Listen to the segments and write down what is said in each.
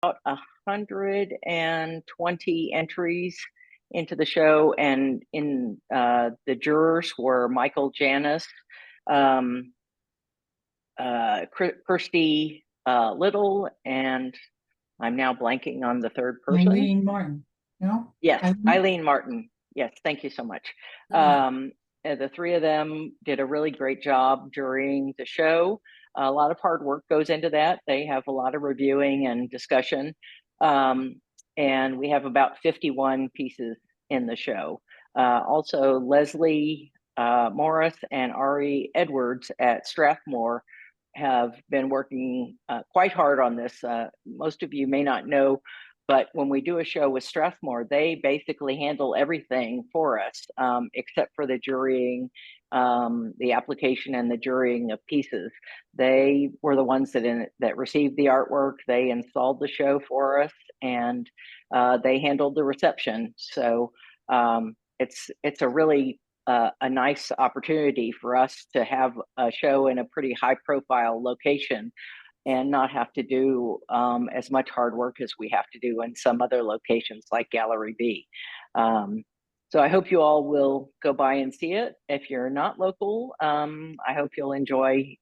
120 entries into the show, and in the jurors were Michael Janis, Kirsty Little, and I'm now blanking on the third person. Eileen Martin. No? Yes, Eileen Martin. Yes, thank you so much. The three of them did a really great job during the show. A lot of hard work goes into that. They have a lot of reviewing and discussion. And we have about 51 pieces in the show. Also, Leslie Morris and Ari Edwards at Strathmore have been working quite hard on this. Most of you may not know, but when we do a show with Strathmore, they basically handle everything for us, except for the jurying, the application and the jurying of pieces. They were the ones that received the artwork. They installed the show for us, and they handled the reception. So it's a really a nice opportunity for us to have a show in a pretty high profile location and not have to do as much hard work as we have to do in some other locations like Gallery B. So I hope you all will go by and see it. If you're not local, I hope you'll enjoy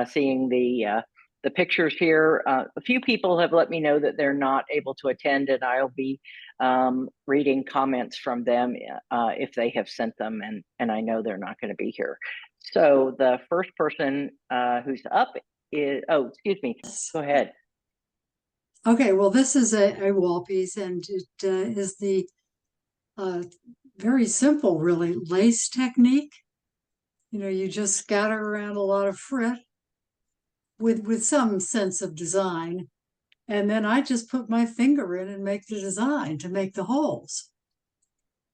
seeing the pictures here. A few people have let me know that they're not able to attend, and I'll be reading comments from them if they have sent them, and I know they're not going to be here. So the first person who's up is, oh, excuse me, go ahead. Okay, well, this is a wall piece, and it is the very simple, really, lace technique. You know, you just scatter around a lot of frit with some sense of design, and then I just put my finger in and make the design to make the holes.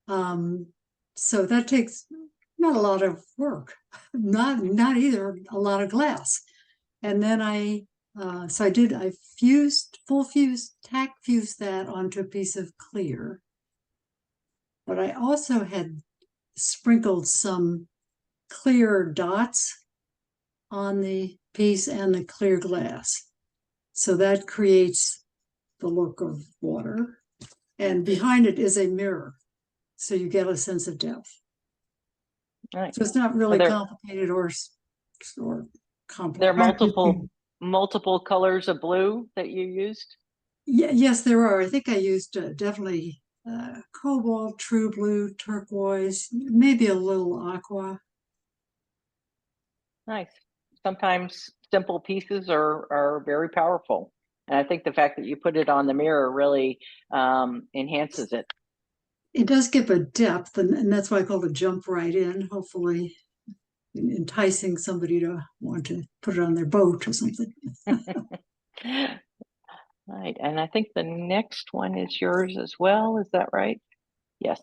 So that takes not a lot of work, not either a lot of glass. And then I tack fused that onto a piece of clear. But I also had sprinkled some clear dots on the piece and the clear glass. So that creates the look of water. And behind it is a mirror. So you get a sense of depth. Nice. So it's not really complicated or complex. There are multiple colors of blue that you used? Yes, there are. I think I used definitely cobalt, true blue, turquoise, maybe a little aqua. Nice. Sometimes simple pieces are very powerful. And I think the fact that you put it on the mirror really enhances it. It does give a depth, and that's why I call it jump right in, hopefully enticing somebody to want to put it on their boat or something. Right, and I think the next one is yours as well. Is that right? Yes.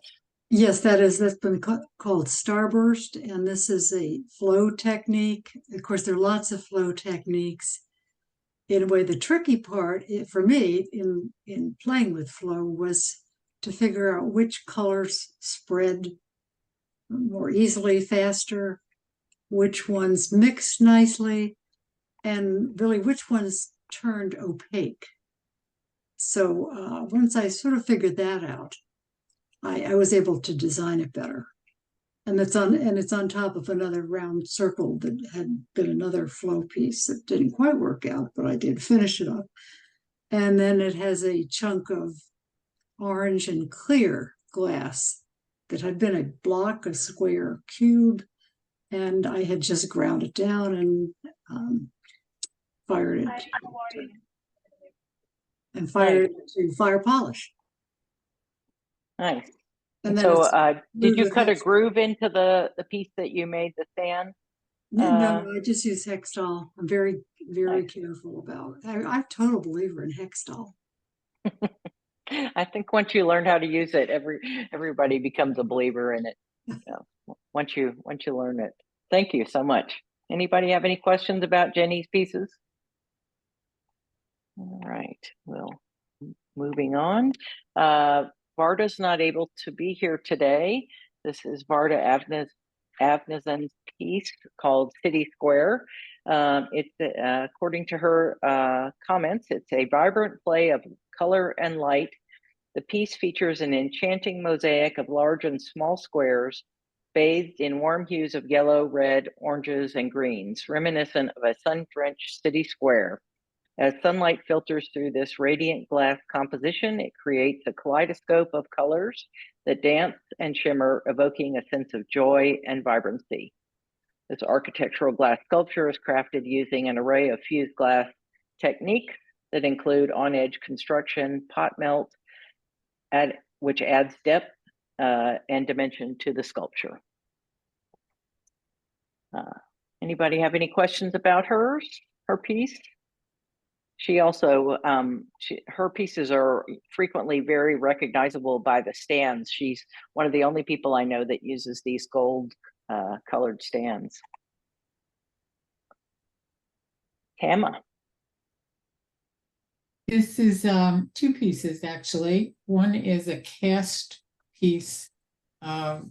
Yes, that's been called Starburst, and this is a flow technique. Of course, there are lots of flow techniques. In a way, the tricky part for me in playing with flow was to figure out which colors spread more easily, faster, which ones mixed nicely, and really which ones turned opaque. So once I sort of figured that out, I was able to design it better. And it's on top of another round circle that had been another flow piece that didn't quite work out, but I did finish it up. And then it has a chunk of orange and clear glass that had been a block, a square, cube, and I had just ground it down and fired it to fire polish. Nice. And so did you cut a groove into the piece that you made the stand? No, I just use Hextol. I'm very, very careful about it. I'm a total believer in Hextol. I think once you learn how to use it, everybody becomes a believer in it. Once you learn it. Thank you so much. Anybody have any questions about Jenny's pieces? All right, well, moving on. Varda's not able to be here today. This is Varda Avnazan's piece called City Square. According to her comments, it's a vibrant play of color and light. The piece features an enchanting mosaic of large and small squares bathed in warm hues of yellow, red, oranges, and greens, reminiscent of a sun-drenched city square. As sunlight filters through this radiant glass composition, it creates a kaleidoscope of colors that dance and shimmer, evoking a sense of joy and vibrancy. This architectural glass sculpture is crafted using an array of fused glass techniques that include on-edge construction, pot melt, which adds depth and dimension to the sculpture. Anybody have any questions about her piece? She also, her pieces are frequently very recognizable by the stands. She's one of the only people I know that uses these gold colored stands. Tama. This is two pieces, actually. One is a cast piece of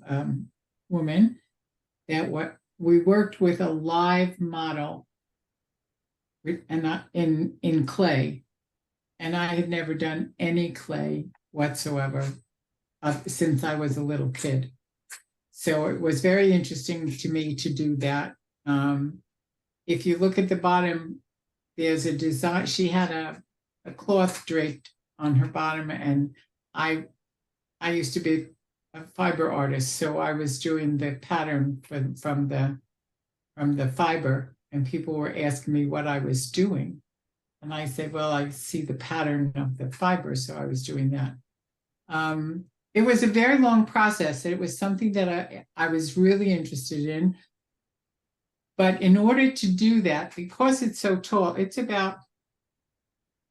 woman that we worked with a live model and in clay, and I had never done any clay whatsoever since I was a little kid. So it was very interesting to me to do that. If you look at the bottom, there's a design. She had a cloth draped on her bottom, and I used to be a fiber artist, so I was doing the pattern from the fiber, and people were asking me what I was doing, and I said, well, I see the pattern of the fiber, so I was doing that. It was a very long process. It was something that I was really interested in, but in order to do that, because it's so tall, it's about,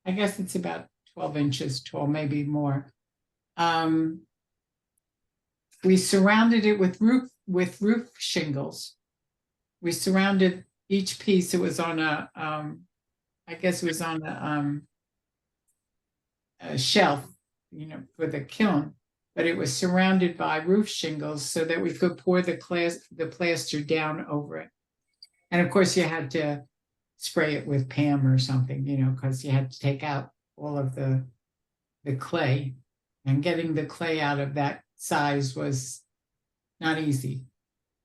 I guess it's about 12 inches tall, maybe more. We surrounded it with roof shingles. We surrounded each piece. It was on I guess it was on a shelf, for the kiln, but it was surrounded by roof shingles so that we could pour the plaster down over it. And of course, you had to spray it with Pam or something, because you had to take out all of the clay, and getting the clay out of that size was not easy.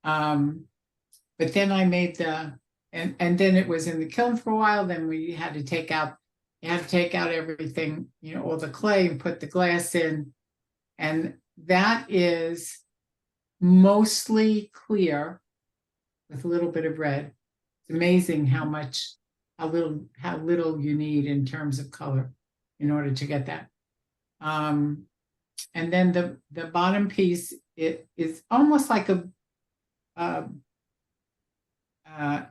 But then I made and then it was in the kiln for a while. Then we had to take out everything, all the clay, and put the glass in. And that is mostly clear with a little bit of red. It's amazing how little you need in terms of color in order to get that. And then the bottom piece, it is almost like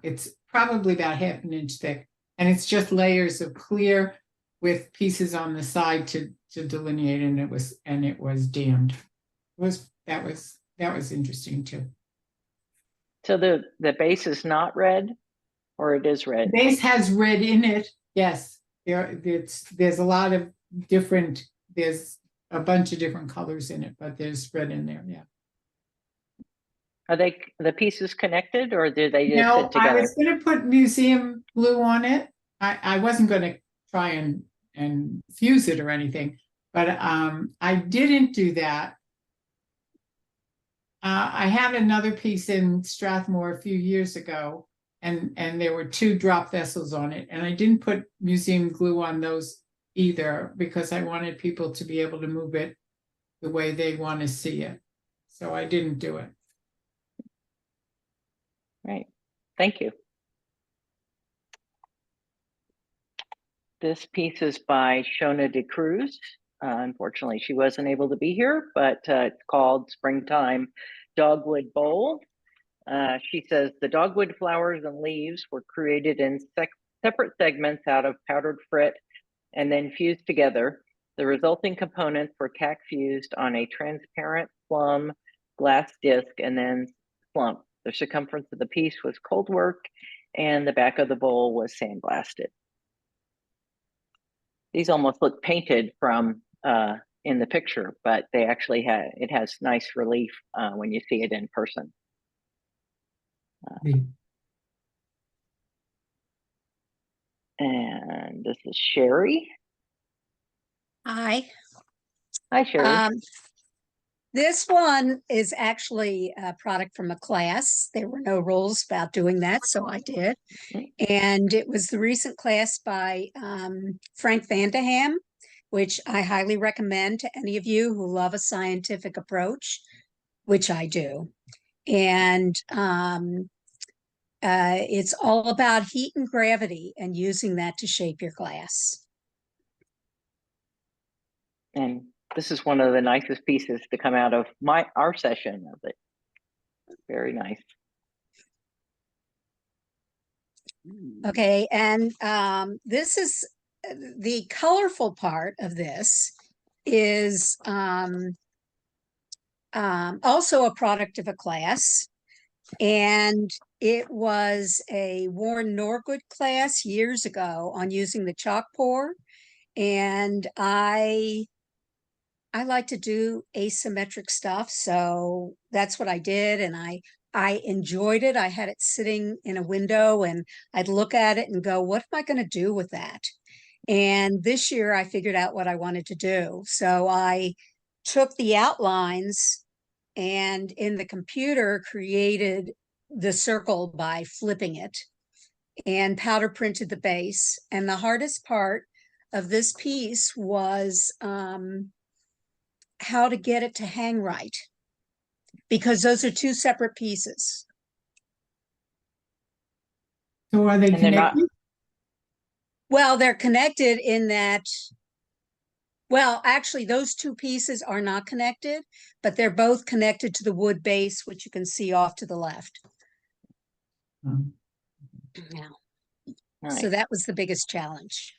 it's probably about half an inch thick, and it's just layers of clear with pieces on the side to delineate, and it was dammed. That was interesting too. So the base is not red, or it is red? The base has red in it. Yes, there's a lot of different. There's a bunch of different colors in it, but there's red in there. Yeah. Are the pieces connected, or do they just sit together? I was going to put museum glue on it. I wasn't going to try and fuse it or anything, but I didn't do that. I had another piece in Strathmore a few years ago, and there were 2 drop vessels on it, and I didn't put museum glue on those either because I wanted people to be able to move it the way they want to see it. So I didn't do it. Right. Thank you. This piece is by Shona de Cruz. Unfortunately, she wasn't able to be here, but it's called Springtime Dogwood Bowl. She says the dogwood flowers and leaves were created in separate segments out of powdered frit and then fused together. The resulting components were tack fused on a transparent plum glass disc and then slumped. The circumference of the piece was cold work, and the back of the bowl was sandblasted. These almost look painted from in the picture, but they actually it has nice relief when you see it in person. And this is Sherry. Hi. Hi, Sherry. This one is actually a product from a class. There were no rules about doing that, so I did. And it was the recent class by Frank Vandeham, which I highly recommend to any of you who love a scientific approach, which I do. And it's all about heat and gravity and using that to shape your glass. And this is one of the nicest pieces to come out of our session of it. Very nice. Okay, and this is the colorful part of this is also a product of a class, and it was a Warren Norgood class years ago on using the chalk pour, and I like to do asymmetric stuff, so that's what I did, and I enjoyed it. I had it sitting in a window, and I'd look at it and go, what am I going to do with that? And this year I figured out what I wanted to do. So I took the outlines and in the computer created the circle by flipping it and powder printed the base. And the hardest part of this piece was how to get it to hang right, because those are two separate pieces. So are they And they're not. connected? Well, they're connected in that, well, actually, those two pieces are not connected, but they're both connected to the wood base, which you can see off to the left. Yeah. Nice. So that was the biggest challenge.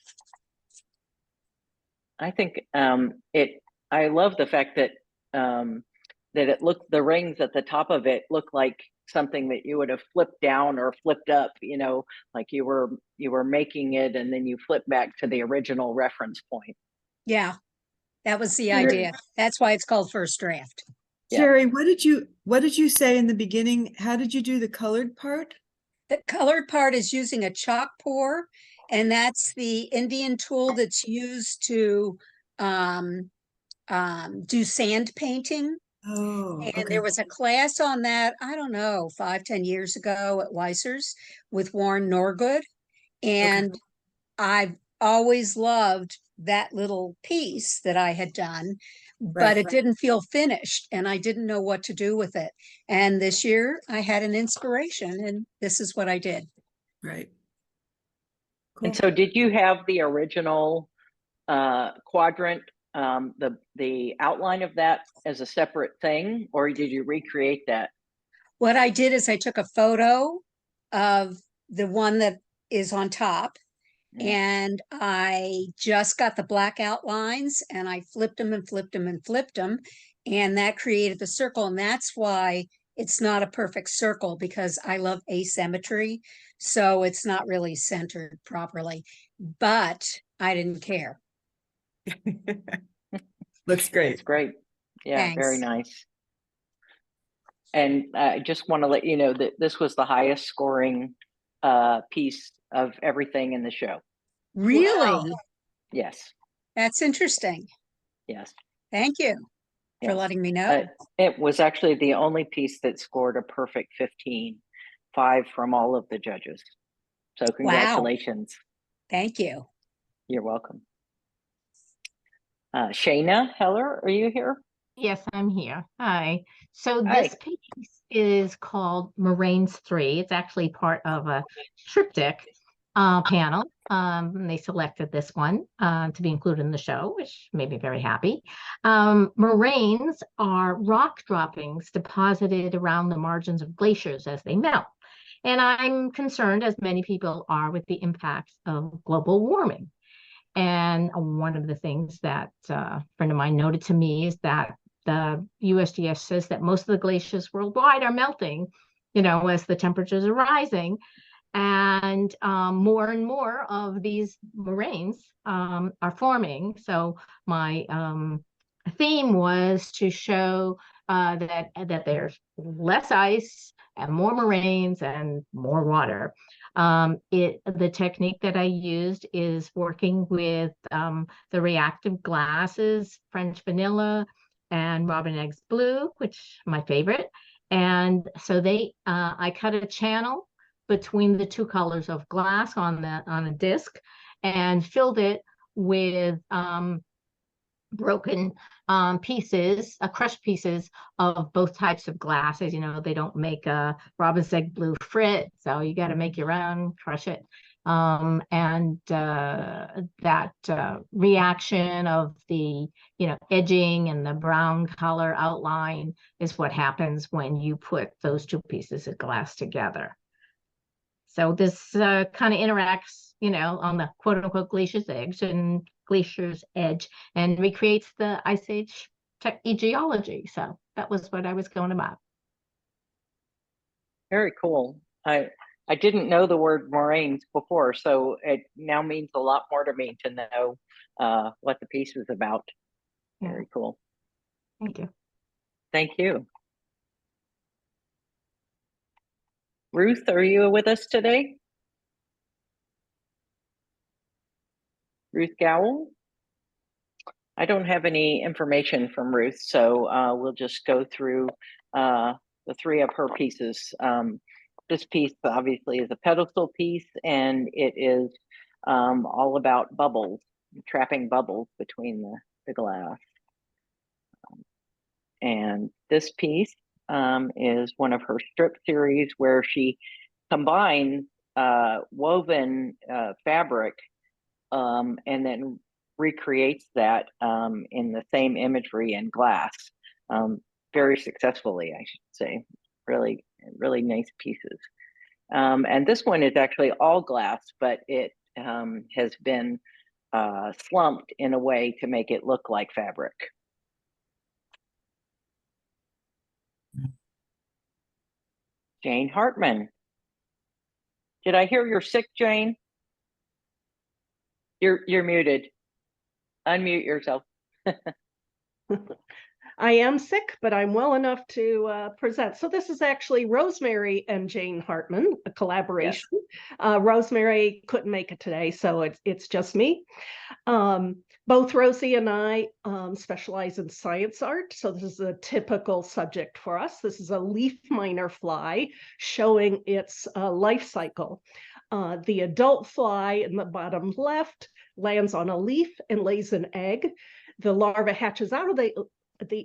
I think I love the fact that the rings at the top of it look like something that you would have flipped down or flipped up, you know, like you were making it and then you flip back to the original reference point. Yeah, that was the idea. That's why it's called first draft. Sherry, what did you say in the beginning? How did you do the colored part? The colored part is using a chalk pour, and that's the Indian tool that's used to do sand painting. Oh, And okay. there was a class on that, I don't know, 5-10 years ago at Weisser's with Warren Norgood. And Okay. I've always loved that little piece that I had done, but Right. it didn't feel finished and I didn't know what to do with it. And this year I had an inspiration and this is what I did. Right. And Cool. so did you have the original quadrant, the outline of that as a separate thing, or did you recreate that? What I did is I took a photo of the one that is on top, and I just got the black outlines and I flipped them and flipped them and flipped them, and that created the circle. And that's why it's not a perfect circle, because I love asymmetry, so it's not really centered properly, but I didn't care. Looks great. It's great. Yeah, Thanks. very nice. And I just want to let you know that this was the highest scoring piece of everything in the show. Really? Wow. Yes. That's interesting. Yes. Thank you for Yes. letting me know. It was actually the only piece that scored a perfect 15, 5 from all of the judges. So congratulations. Wow. Thank you. You're welcome. Shayna Heller, are you here? Yes, I'm here. Hi. So Hi. this piece is called Moraines 3. It's actually part of a triptych panel. They selected this one to be included in the show, which made me very happy. Moraines are rock droppings deposited around the margins of glaciers as they melt. And I'm concerned, as many people are, with the impacts of global warming. And one of the things that a friend of mine noted to me is that the USGS says that most of the glaciers worldwide are melting, you know, as the temperatures are rising. And more of these moraines are forming. So my theme was to show that there's less ice and more moraines and more water. The technique that I used is working with the reactive glasses, French vanilla and robin eggs blue, which my favorite. And so I cut a channel between the two colors of glass on a disc and filled it with broken pieces, crushed pieces of both types of glasses. You know, they don't make a robin's egg blue frit, so you got to make your own, crush it. And that reaction of the, edging and the brown color outline is what happens when you put those two pieces of glass together. So this kind of interacts, on the quote unquote glacier's edge and recreates the Ice Age geology. So that was what I was going about. Very cool. I didn't know the word moraines before, so it now means a lot more to me to know what the piece was about. Yeah. Very cool. Thank you. Thank you. Ruth, are you with us today? Ruth Gowell? I don't have any information from Ruth, so we'll just go through the three of her pieces. This piece obviously is a pedestal piece, and it is all about bubbles, trapping bubbles between the glass. And this piece is one of her strip series where she combines woven fabric and then recreates that in the same imagery in glass very successfully, I should say. Really, really nice pieces. And this one is actually all glass, but it has been slumped in a way to make it look like fabric. Jane Hartman. Did I hear you're sick, Jane? You're muted. Unmute yourself. I am sick, but I'm well enough to present. So this is actually Rosemary and Jane Hartman, a collaboration. Yes. Rosemary couldn't make it today, so it's just me. Both Rosie and I specialize in science art, so this is a typical subject for us. This is a leaf miner fly showing its life cycle. The adult fly in the bottom left lands on a leaf and lays an egg. The larva hatches out of the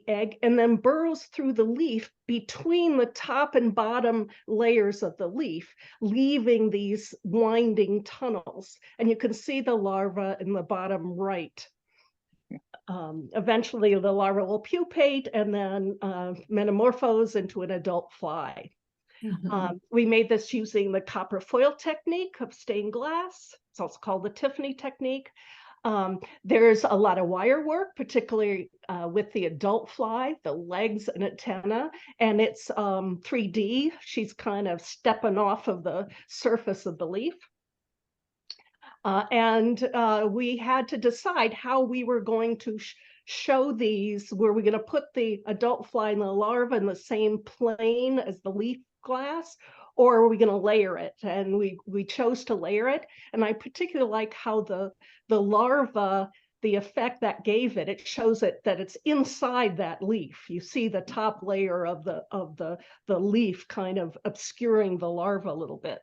egg and then burrows through the leaf between the top and bottom layers of the leaf, leaving these winding tunnels. And you can see the larva in the bottom right. Eventually, the larva will pupate and then metamorphose into an adult fly. Mm-hmm. We made this using the copper foil technique of stained glass. It's also called the Tiffany technique. There's a lot of wire work, particularly with the adult fly, the legs and antenna, and it's 3D. She's kind of stepping off of the surface of the leaf. And we had to decide how we were going to show these. Were we going to put the adult fly and the larva in the same plane as the leaf glass, or are we going to layer it? And we chose to layer it. And I particularly like how the larva, the effect that gave it, it shows it that it's inside that leaf. You see the top layer of the leaf kind of obscuring the larva a little bit.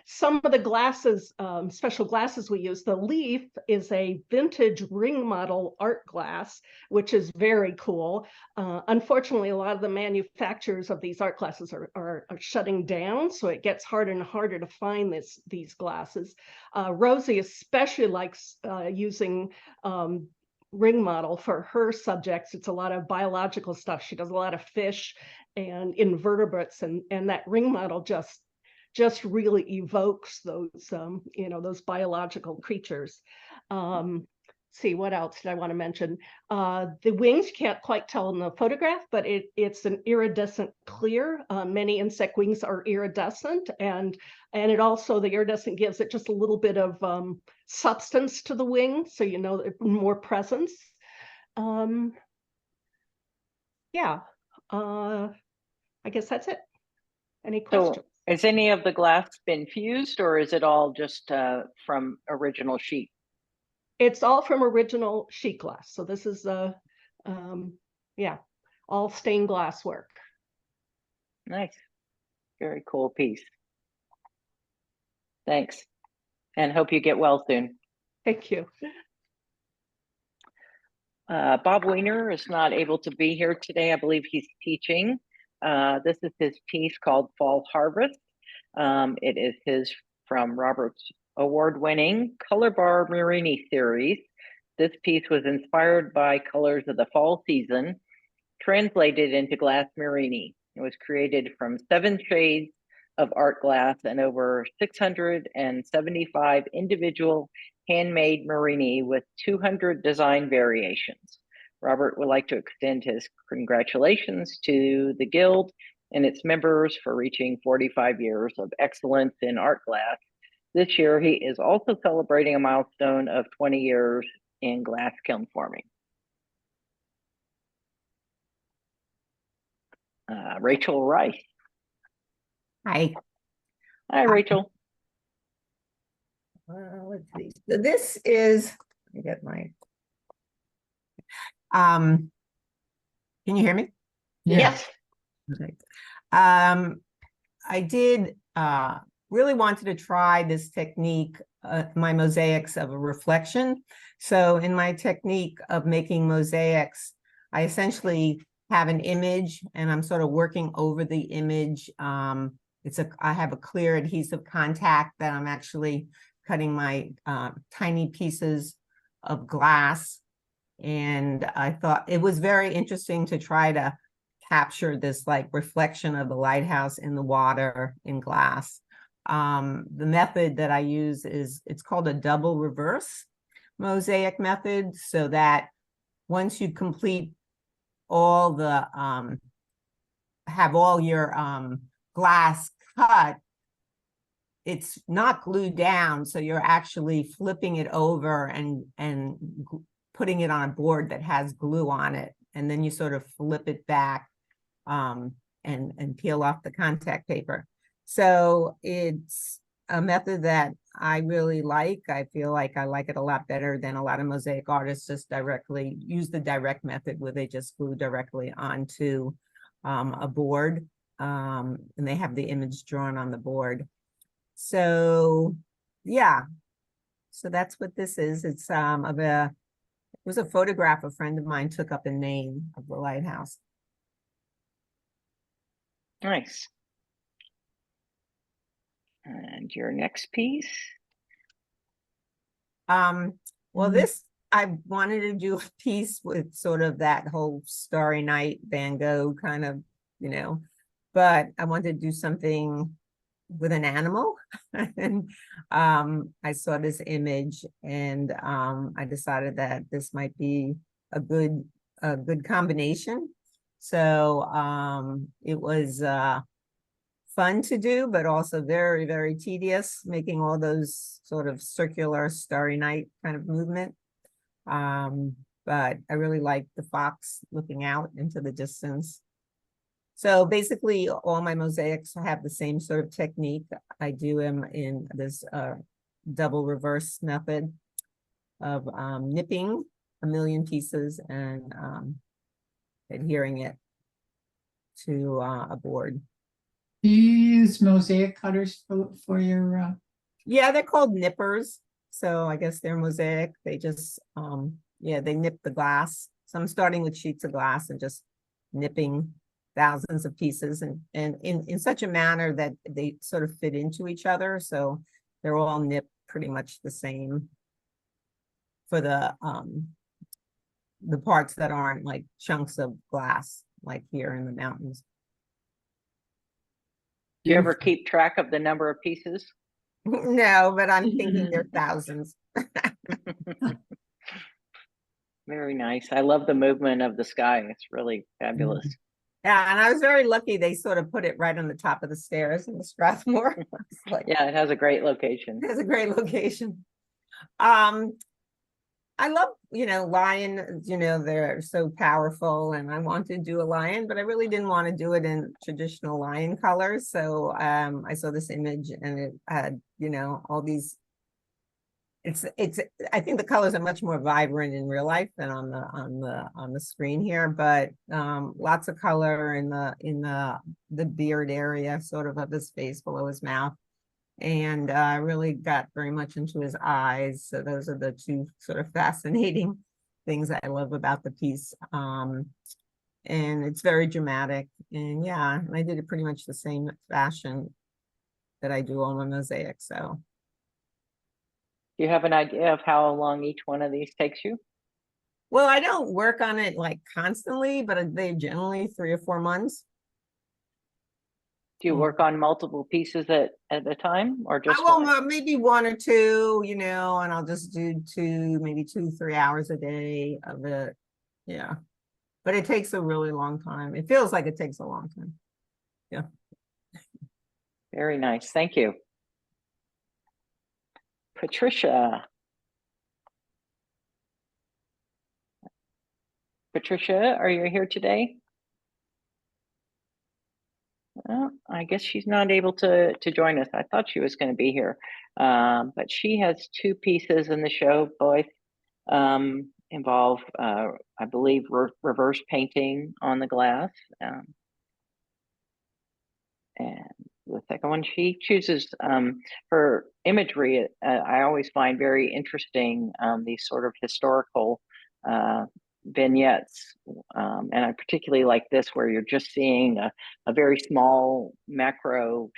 Some of the glasses, special glasses we use, the leaf is a vintage ring model art glass, which is very cool. Unfortunately, a lot of the manufacturers of these art glasses are shutting down, so it gets harder and harder to find these glasses. Rosie especially likes using ring model for her subjects. It's a lot of biological stuff. She does a lot of fish and invertebrates, and that ring model just really evokes those, those biological creatures. See, what else did I want to mention? The wings, you can't quite tell in the photograph, but it's an iridescent clear. Many insect wings are iridescent, and it also, the iridescent gives it just a little bit of substance to the wing, so more presence. Yeah, I guess that's it. Any questions? Has any of the glass been fused, or is it all just from original sheet? It's all from original sheet glass. So this is yeah, all stained glass work. Nice. Very cool piece. Thanks. And hope you get well soon. Thank you. Bob Weiner is not able to be here today. I believe he's teaching. This is his piece called Fall Harvest. It is his from Robert's award-winning Color Bar Marini series. This piece was inspired by colors of the fall season, translated into glass Marini. It was created from 7 shades of art glass and over 675 individual handmade Marini with 200 design variations. Robert would like to extend his congratulations to the Guild and its members for reaching 45 years of excellence in art glass. This year, he is also celebrating a milestone of 20 years in glass kiln forming. Rachel Rice. Hi. Hi, Rachel. Let's see. So this is, let me get my, can you hear me? Yes. Okay. I did really wanted to try this technique, my mosaics of a reflection. So in my technique of making mosaics, I essentially have an image and I'm sort of working over the image. I have a clear adhesive contact that I'm actually cutting my tiny pieces of glass. And I thought it was very interesting to try to capture this like reflection of the lighthouse in the water in glass. The method that I use it's called a double reverse mosaic method, so that once you complete all the have all your glass cut, it's not glued down, so you're actually flipping it over and putting it on a board that has glue on it, and then you sort of flip it back and peel off the contact paper. So it's a method that I really like. I feel like I like it a lot better than a lot of mosaic artists just directly use the direct method where they just glue directly onto a board and they have the image drawn on the board. So yeah, so that's what this is. It's it was a photograph a friend of mine took up in Maine of the lighthouse. Nice. And your next piece? Well, this, I wanted to do a piece with sort of that whole Starry Night Van Gogh kind of, you know, but I wanted to do something with an animal. And I saw this image and I decided that this might be a good combination. So it was fun to do, but also very, very tedious, making all those sort of circular Starry Night kind of movement. But I really like the fox looking out into the distance. So basically all my mosaics have the same sort of technique. I do them in this double reverse method of nipping a million pieces and adhering it to a board. Do you use mosaic cutters for your Yeah, they're called nippers. So I guess they're mosaic. They just yeah, they nip the glass. So I'm starting with sheets of glass and just nipping thousands of pieces and in such a manner that they sort of fit into each other. So they're all nipped pretty much the same for the parts that aren't like chunks of glass, like here in the mountains. Do you ever keep track of the number of pieces? No, but I'm thinking there are thousands. Very nice. I love the movement of the sky. It's really fabulous. Yeah, and I was very lucky they sort of put it right on the top of the stairs in the Strathmore. Like, yeah, it has a great location. It has a great location. I love, lion, they're so powerful, and I want to do a lion, but I really didn't want to do it in traditional lion colors. So I saw this image, and it had, all these. It's I think the colors are much more vibrant in real life than on the screen here, but lots of color in the beard area, sort of his face, below his mouth. And really got very much into his eyes. So those are the two sort of fascinating things that I love about the piece. And it's very dramatic. And yeah, I did it pretty much the same fashion that I do on my mosaic. So Do you have an idea of how long each one of these takes you? well, I don't work on it like constantly, but they generally 3 or 4 months. Do you work on multiple pieces at a time, or just I will one? maybe 1 or 2, and I'll just do maybe 2, 3 hours a day of it. Yeah. But it takes a really long time. It feels like it takes a long time. Yeah. Very nice. Thank you. Patricia. Patricia, are you here today? Well, I guess she's not able to join us. I thought she was going to be here, but she has 2 pieces in the show. Both involve, I believe, reverse painting on the glass. And the second one, she chooses her imagery. I always find very interesting these sort of historical vignettes. And I particularly like this, where you're just seeing a very small macro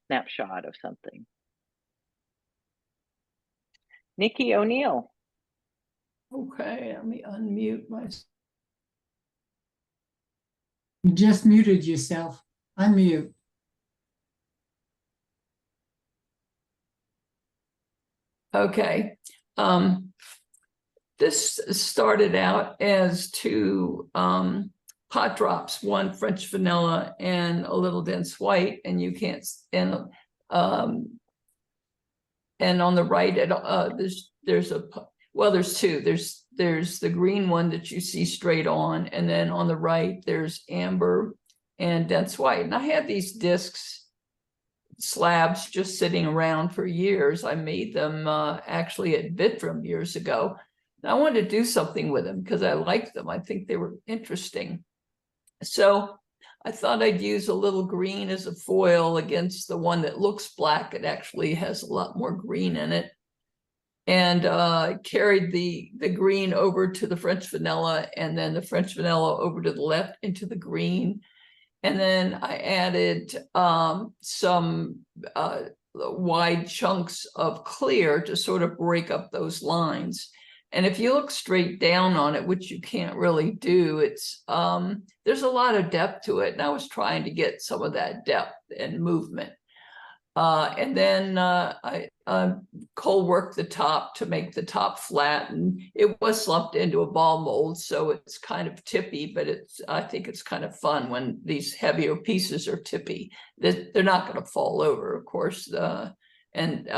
snapshot of something. Nikki O'Neill. Okay, let me unmute myself. You just muted yourself. Unmute. Okay. This started out as 2 pot drops, one French vanilla and a little dense white, and you can't and on the right there's there's 2. There's the green one that you see straight on, and then on the right there's amber and dense white. And I had these discs slabs just sitting around for years. I made them actually at Vitrum years ago. And I wanted to do something with them because I liked them. I think they were interesting. So I thought I'd use a little green as a foil against the one that looks black. It actually has a lot more green in it. And carried the green over to the French vanilla, and then the French vanilla over to the left into the green. And then I added some wide chunks of clear to sort of break up those lines. And if you look straight down on it, which you can't really do, it's there's a lot of depth to it. And I was trying to get some of that depth and movement. And then I cold worked the top to make the top flat, and it was slumped into a ball mold, so it's kind of tippy, but I think it's kind of fun when these heavier pieces are tippy. They're not going to fall over, of course, and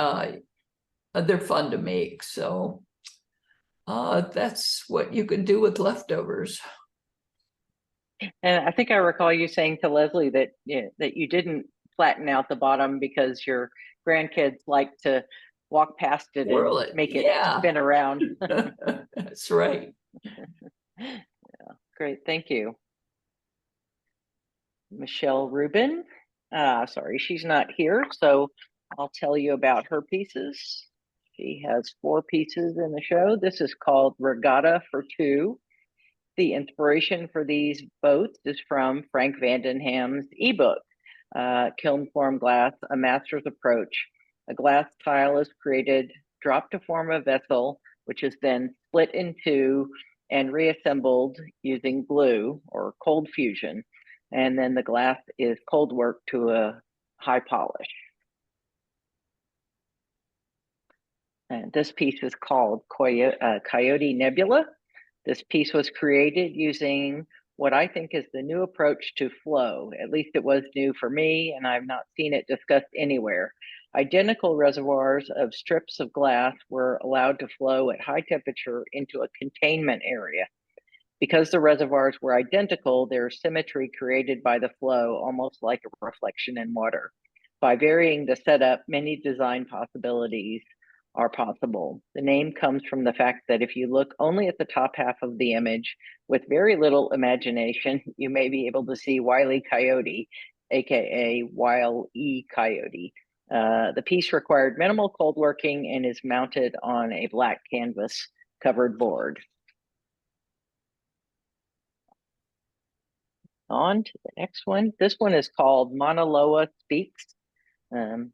they're fun to make. So that's what you can do with leftovers. And I think I recall you saying to Leslie that that you didn't flatten out the bottom because your grandkids like to walk past it Whirl and it. make it Yeah. spin around. That's right. Yeah, great, thank you. Michelle Rubin. Sorry, she's not here, so I'll tell you about her pieces. She has 4 pieces in the show. This is called Regatta for 2. The inspiration for these boats is from Frank Vandenham's ebook, Kiln Form Glass, A Master's Approach. A glass tile is created, dropped to form a vessel, which is then split in 2 and reassembled using glue or cold fusion. And then the glass is cold worked to a high polish. And this piece is called Coyote Nebula. This piece was created using what I think is the new approach to flow. At least it was new for me, and I've not seen it discussed anywhere. Identical reservoirs of strips of glass were allowed to flow at high temperature into a containment area. Because the reservoirs were identical, there's symmetry created by the flow, almost like a reflection in water. By varying the setup, many design possibilities are possible. The name comes from the fact that if you look only at the top half of the image with very little imagination, you may be able to see Wile E. Coyote, aka Wile E. Coyote. The piece required minimal cold working and is mounted on a black canvas covered board. On to the next one. This one is called Mauna Loa Speaks. The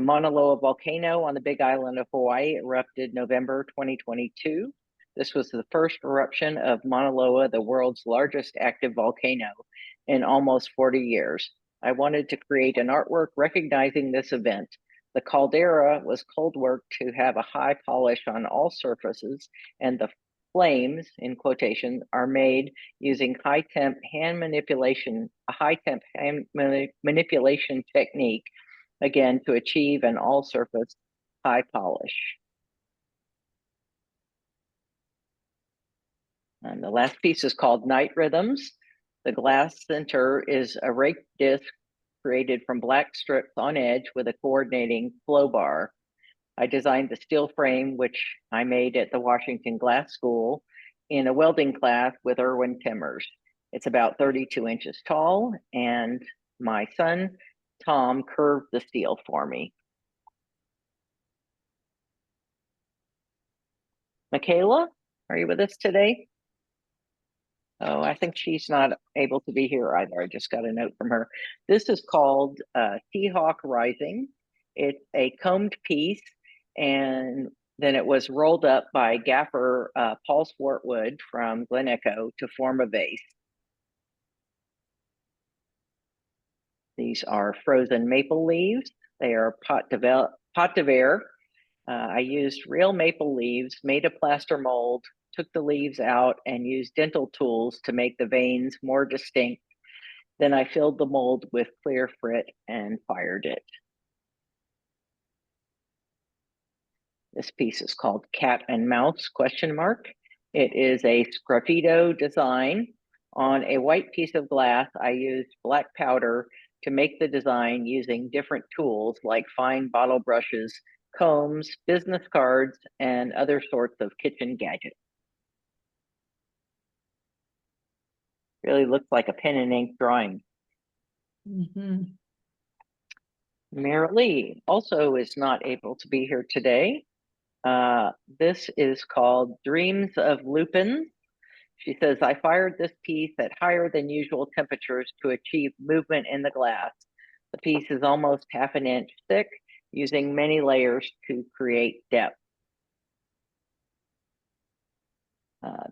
Mauna Loa volcano on the Big Island of Hawaii erupted November 2022. This was the first eruption of Mauna Loa, the world's largest active volcano, in almost 40 years. I wanted to create an artwork recognizing this event. The caldera was cold worked to have a high polish on all surfaces, and the flames, in quotation, are made using a high-temp hand manipulation technique, again, to achieve an all-surface high polish. And the last piece is called Night Rhythms. The glass center is a raked disc created from black strips on edge with a coordinating flow bar. I designed the steel frame, which I made at the Washington Glass School in a welding class with Erwin Timmers. It's about 32 inches tall, and my son, Tom, curved the steel for me. Michaela, are you with us today? Oh, I think she's not able to be here either. I just got a note from her. This is called Seahawk Rising. It's a combed piece, and then it was rolled up by gaffer Paul Swartwood from Glen Echo to form a vase. These are frozen maple leaves. They are pot de verre. I used real maple leaves, made a plaster mold, took the leaves out, and used dental tools to make the veins more distinct. Then I filled the mold with clear frit and fired it. This piece is called Cat and Mouse ? It is a sgraffito design. On a white piece of glass, I used black powder to make the design using different tools like fine bottle brushes, combs, business cards, and other sorts of kitchen gadgets. Really looks like a pen and ink drawing. Merritt Lee also is not able to be here today. This is called Dreams of Lupins. She says, I fired this piece at higher than usual temperatures to achieve movement in the glass. The piece is almost half an inch thick, using many layers to create depth.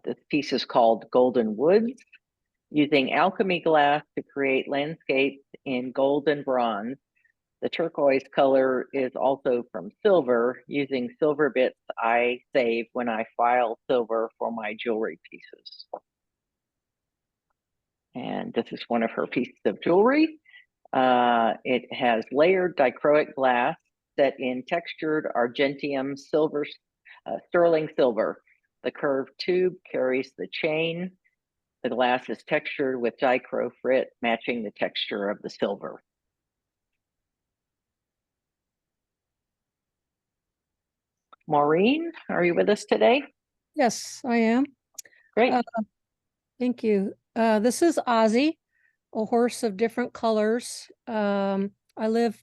This piece is called Golden Woods. Using alchemy glass to create landscapes in gold and bronze. The turquoise color is also from silver, using silver bits I save when I file silver for my jewelry pieces. And this is one of her pieces of jewelry. It has layered dichroic glass set in textured argentium silver, sterling silver. The curved tube carries the chain. The glass is textured with dichro frit, matching the texture of the silver. Maureen, are you with us today? Yes, I am. Great. Thank you. This is Ozzy, a horse of different colors. I live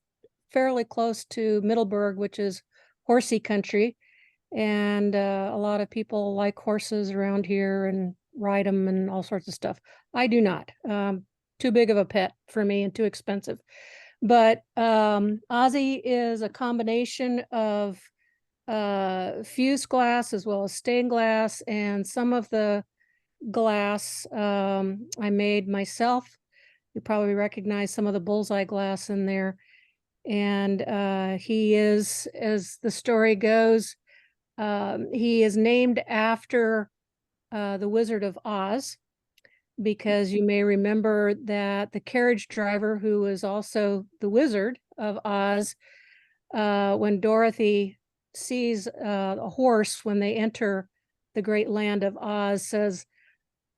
fairly close to Middleburg, which is horsey country. And a lot of people like horses around here and ride them and all sorts of stuff. I do not. Too big of a pet for me and too expensive. But Ozzy is a combination of fused glass as well as stained glass, and some of the glass I made myself. You probably recognize some of the bullseye glass in there. And he is, as the story goes, he is named after the Wizard of Oz, because you may remember that the carriage driver, who was also the Wizard of Oz, when Dorothy sees a horse when they enter the great land of Oz, says,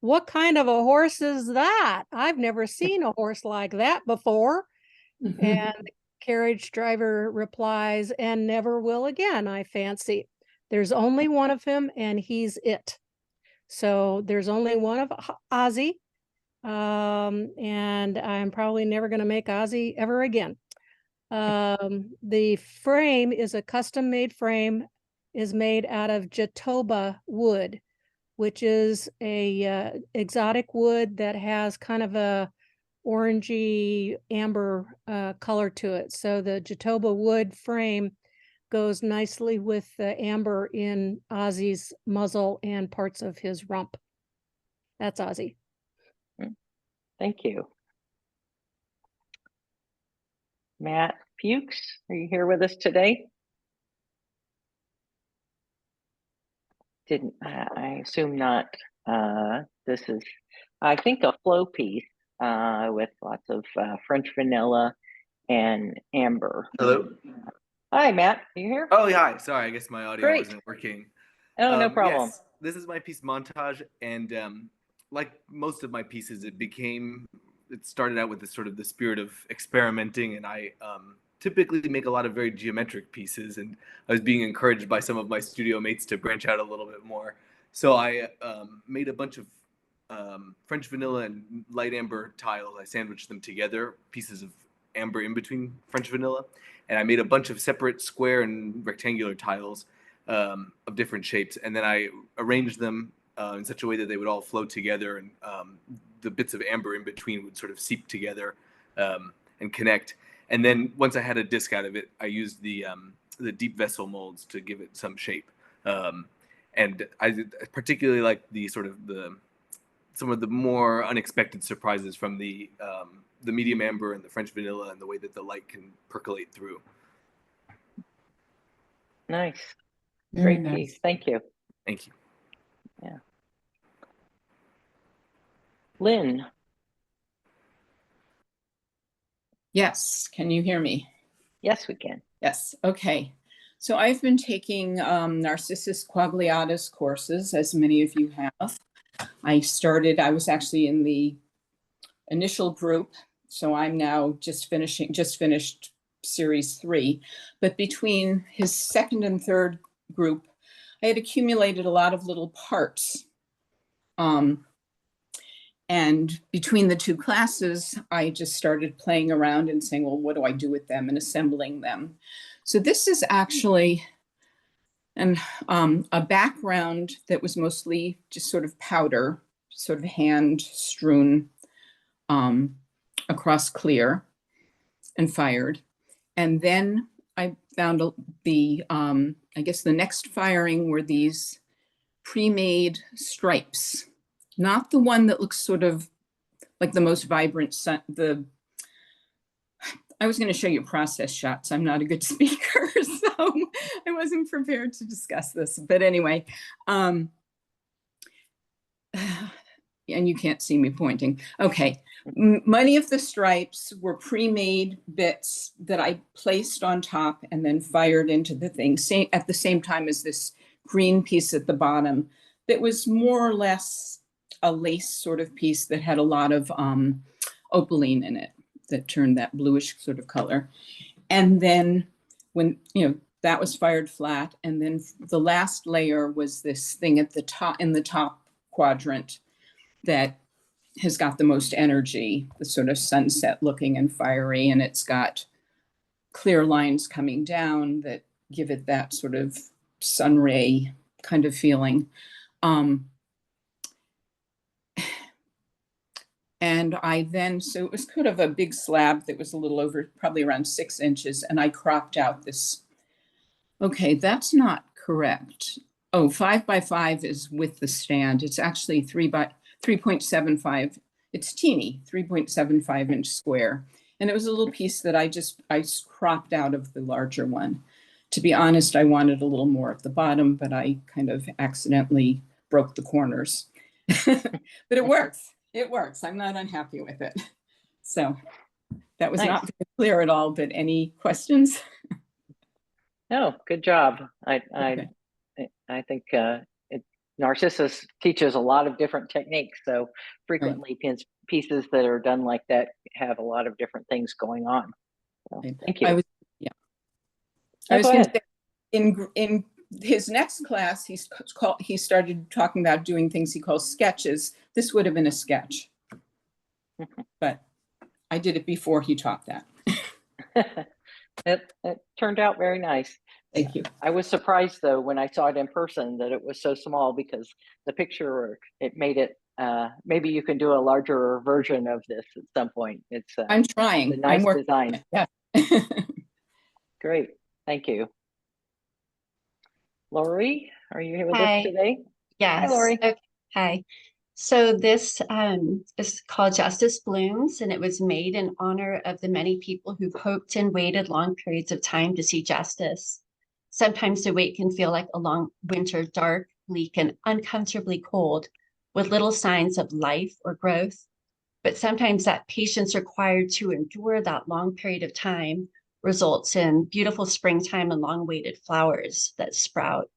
"What kind of a horse is that? I've never seen a horse like that before." And the carriage driver replies, "And never will again, I fancy. There's only one of him, and he's it." So there's only one of Ozzy, and I'm probably never going to make Ozzy ever again. The frame is a custom-made frame, is made out of jatoba wood, which is a exotic wood that has kind of a orangey amber color to it. So the jatoba wood frame goes nicely with the amber in Ozzy's muzzle and parts of his rump. That's Ozzy. Thank you. Matt Fuchs, are you here with us today? I assume not. This is, I think, a flow piece with lots of French vanilla and amber. Hello. Hi, Matt. Are you here? Oh, yeah. Hi. Sorry, I guess my audio Great. wasn't working. Oh, no problem. Yes, this is my piece montage, and like most of my pieces, it started out with this sort of the spirit of experimenting, and I typically make a lot of very geometric pieces, and I was being encouraged by some of my studio mates to branch out a little bit more. So I made a bunch of French vanilla and light amber tiles. I sandwiched them together, pieces of amber in between French vanilla, and I made a bunch of separate square and rectangular tiles of different shapes, and then I arranged them in such a way that they would all flow together, and the bits of amber in between would sort of seep together and connect. And then once I had a disc out of it, I used the deep vessel molds to give it some shape. And I particularly like the sort of some of the more unexpected surprises from the medium amber and the French vanilla, and the way that the light can percolate through. Nice. Very Great nice. piece. Thank you. Thank you. Yeah. Lynn. Yes, can you hear me? Yes, we can. Yes, okay. So I've been taking Narcissus Quagliatus courses, as many of you have. I was actually in the initial group, so I'm now just finished series 3. But between his second and third group, I had accumulated a lot of little parts. And between the 2 classes, I just started playing around and saying, well, what do I do with them, and assembling them. So this is actually a background that was mostly just sort of powder, sort of hand strewn across clear and fired. And then I found I guess the next firing were these pre-made stripes. Not the one that looks sort of like the most vibrant sun. I was going to show you process shots. I'm not a good speaker, so I wasn't prepared to discuss this. But anyway, and you can't see me pointing. Okay, many of the stripes were pre-made bits that I placed on top and then fired into the thing, at the same time as this green piece at the bottom that was more or less a lace sort of piece that had a lot of opaline in it that turned that bluish sort of color. And then when, that was fired flat. And then the last layer was this thing at the top, in the top quadrant, that has got the most energy, the sort of sunset looking and fiery. And it's got clear lines coming down that give it that sort of sun ray kind of feeling. And so it was kind of a big slab that was a little over, probably around 6 inches. And I cropped out this. Okay, that's not correct. Oh, 5 by 5 is with the stand. It's actually 3.75. It's teeny, 3.75 inch square. And it was a little piece that I cropped out of the larger one. To be honest, I wanted a little more at the bottom, but I kind of accidentally broke the corners. But it works. It works. I'm not unhappy with it. So that was not very clear at all, but any questions? No, good job. Okay. I think Narcissus teaches a lot of different techniques. So frequently pieces that are done like that have a lot of different things going on. So, Right. thank you. I was Oh, going go to ahead. say in his next class, he started talking about doing things he calls sketches. This would have been a sketch, but I did it before he taught that. It turned out very nice. Thank you. I was surprised though when I saw it in person that it was so small, because the picture, it made it, maybe you can do a larger version of this at some point. It's I'm a trying. nice I'm working. design. Yeah. Great. Thank you. Lori, are you here with us Hi. today? Yes. Hi, Lori. Okay. Hi. So this is called Justice Blooms, and it was made in honor of the many people who've hoped and waited long periods of time to see justice. Sometimes the wait can feel like a long winter, dark, bleak, and uncomfortably cold, with little signs of life or growth. But sometimes that patience required to endure that long period of time results in beautiful springtime and long-awaited flowers that sprout.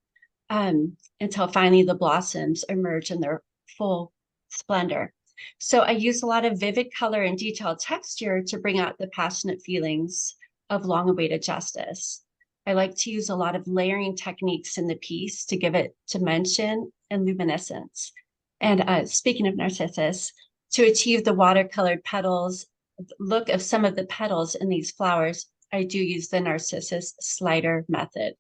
Until finally the blossoms emerge in their full splendor. So I use a lot of vivid color and detailed texture to bring out the passionate feelings of long-awaited justice. I like to use a lot of layering techniques in the piece to give it dimension and luminescence. And speaking of Narcissus, to achieve the watercolored petals, look of some of the petals in these flowers, I do use the Narcissus slider method.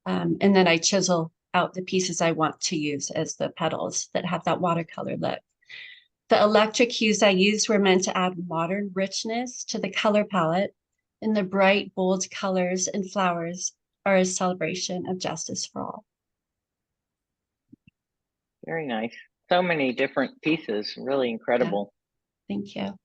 And then I chisel out the pieces I want to use as the petals that have that watercolor look. The electric hues I used were meant to add modern richness to the color palette, and the bright, bold colors and flowers are a celebration of justice for all. Very nice. So many different pieces, really incredible. Yeah. Thank you.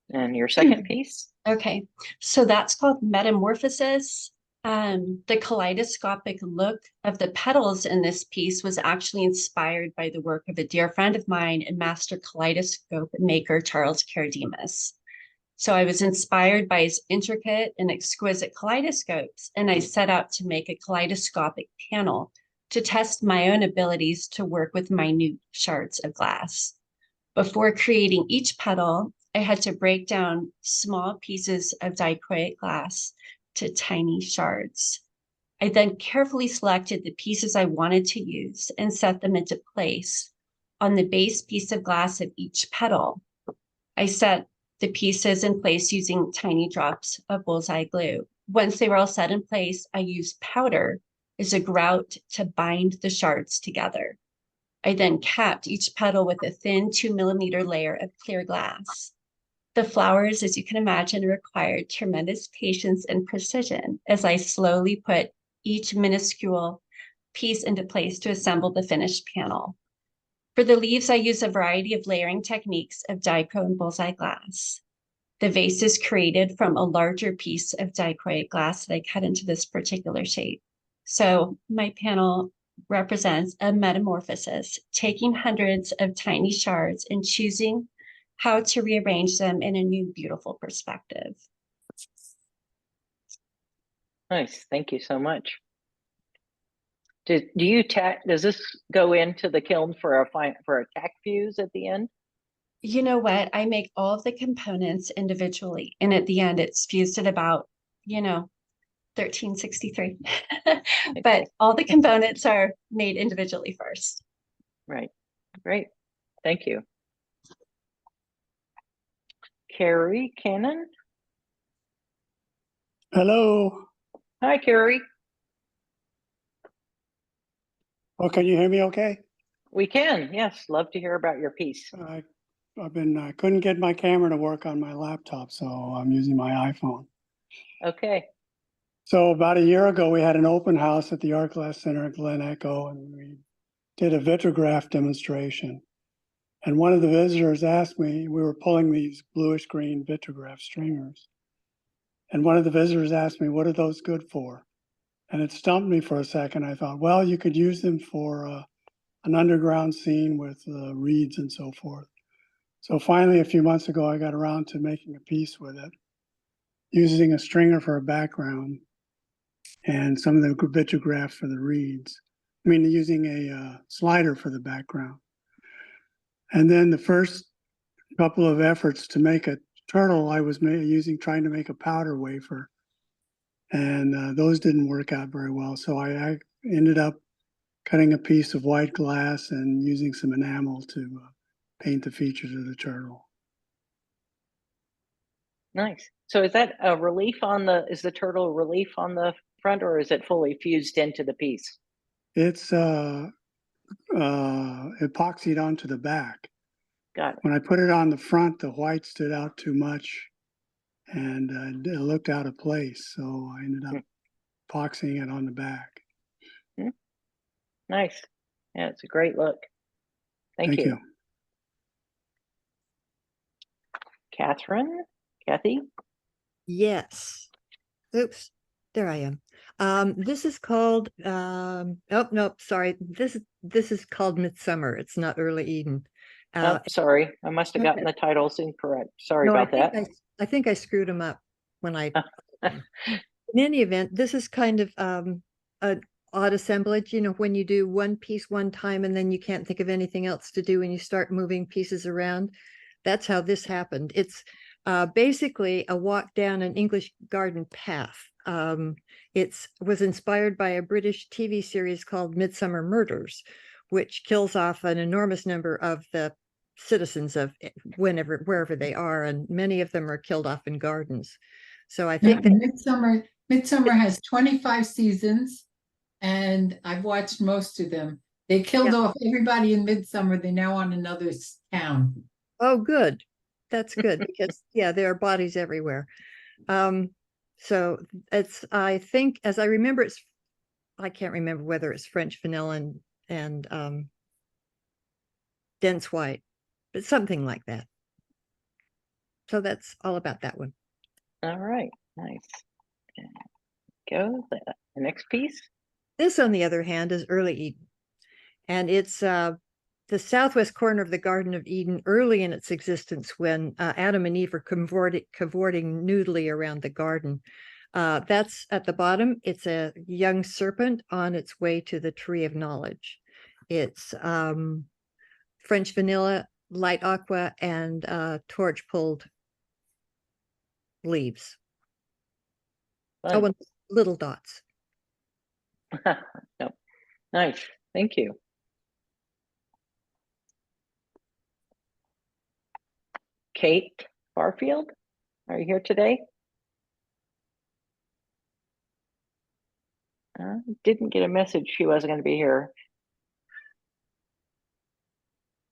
And your second piece? Okay, so that's called Metamorphosis. The kaleidoscopic look of the petals in this piece was actually inspired by the work of a dear friend of mine and master kaleidoscope maker, Charles Cardemus. So I was inspired by his intricate and exquisite kaleidoscopes, and I set out to make a kaleidoscopic panel to test my own abilities to work with minute shards of glass. Before creating each petal, I had to break down small pieces of dichroic glass to tiny shards. I then carefully selected the pieces I wanted to use and set them into place on the base piece of glass of each petal. I set the pieces in place using tiny drops of bullseye glue. Once they were all set in place, I used powder as a grout to bind the shards together. I then capped each petal with a thin 2mm layer of clear glass. The flowers, as you can imagine, required tremendous patience and precision as I slowly put each minuscule piece into place to assemble the finished panel. For the leaves, I use a variety of layering techniques of dichro and bullseye glass. The vase is created from a larger piece of dichroic glass that I cut into this particular shape. So my panel represents a metamorphosis, taking hundreds of tiny shards and choosing how to rearrange them in a new, beautiful perspective. Nice. Thank you so much. Do you does this go into the kiln for a tack fuse at the end? You know what? I make all of the components individually, and at the end it's fused at about, 1363. But all the components are made individually first. Right. Great. Thank you. Carrie Cannon. Hello. Hi, Carrie. Oh, can you hear me okay? We can. Yes. Love to hear about your piece. I couldn't get my camera to work on my laptop, so I'm using my iPhone. Okay. So about a year ago, we had an open house at the Art Glass Center at Glen Echo, and we did a vitrograph demonstration. And one of the visitors asked me, we were pulling these bluish green vitrograph stringers. And one of the visitors asked me, what are those good for? And it stumped me for a second. I thought, well, you could use them for an underground scene with reeds and so forth. So finally, a few months ago, I got around to making a piece with it, using a stringer for a background. and some of the vitrograph for the reeds. I mean, using a slider for the background. And then the first couple of efforts to make a turtle, I was trying to make a powder wafer, and those didn't work out very well. So I ended up cutting a piece of white glass and using some enamel to paint the features of the turtle. Nice. So is that a relief on is the turtle relief on the front, or is it fully fused into the piece? It's epoxied onto the back. Got it. When I put it on the front, the white stood out too much and it looked out of place. So I ended up epoxying it on the back. Nice. Yeah, it's a great look. Thank you. you. Kathy? Yes. Oops, there I am. This is called, oh, no, sorry. This is called Midsummer. It's not Early Eden. Oh, sorry. I must have gotten the titles incorrect. Sorry about that. I think I screwed them up when I, in any event, this is kind of an odd assemblage, you know, when you do one piece one time and then you can't think of anything else to do and you start moving pieces around. That's how this happened. It's basically a walk down an English garden path. It was inspired by a British TV series called Midsummer Murders, which kills off an enormous number of the citizens of wherever they are, and many of them are killed off in gardens. So I think that Midsummer has 25 seasons, and I've watched most of them. They killed off everybody in Midsummer. They're now on another town. Oh, good. That's good because there are bodies everywhere. So it's, I think, as I remember, I can't remember whether it's French vanilla and dense white, but something like that. So that's all about that one. All right, nice. Go the next piece. This, on the other hand, is Early Eden, and it's the southwest corner of the Garden of Eden, early in its existence, when Adam and Eve are cavorting nudely around the garden. That's at the bottom. It's a young serpent on its way to the tree of knowledge. It's French vanilla, light aqua, and torch pulled leaves. Oh, and little dots. Yep. Nice. Thank you. Kate Barfield, are you here today? Didn't get a message she wasn't going to be here.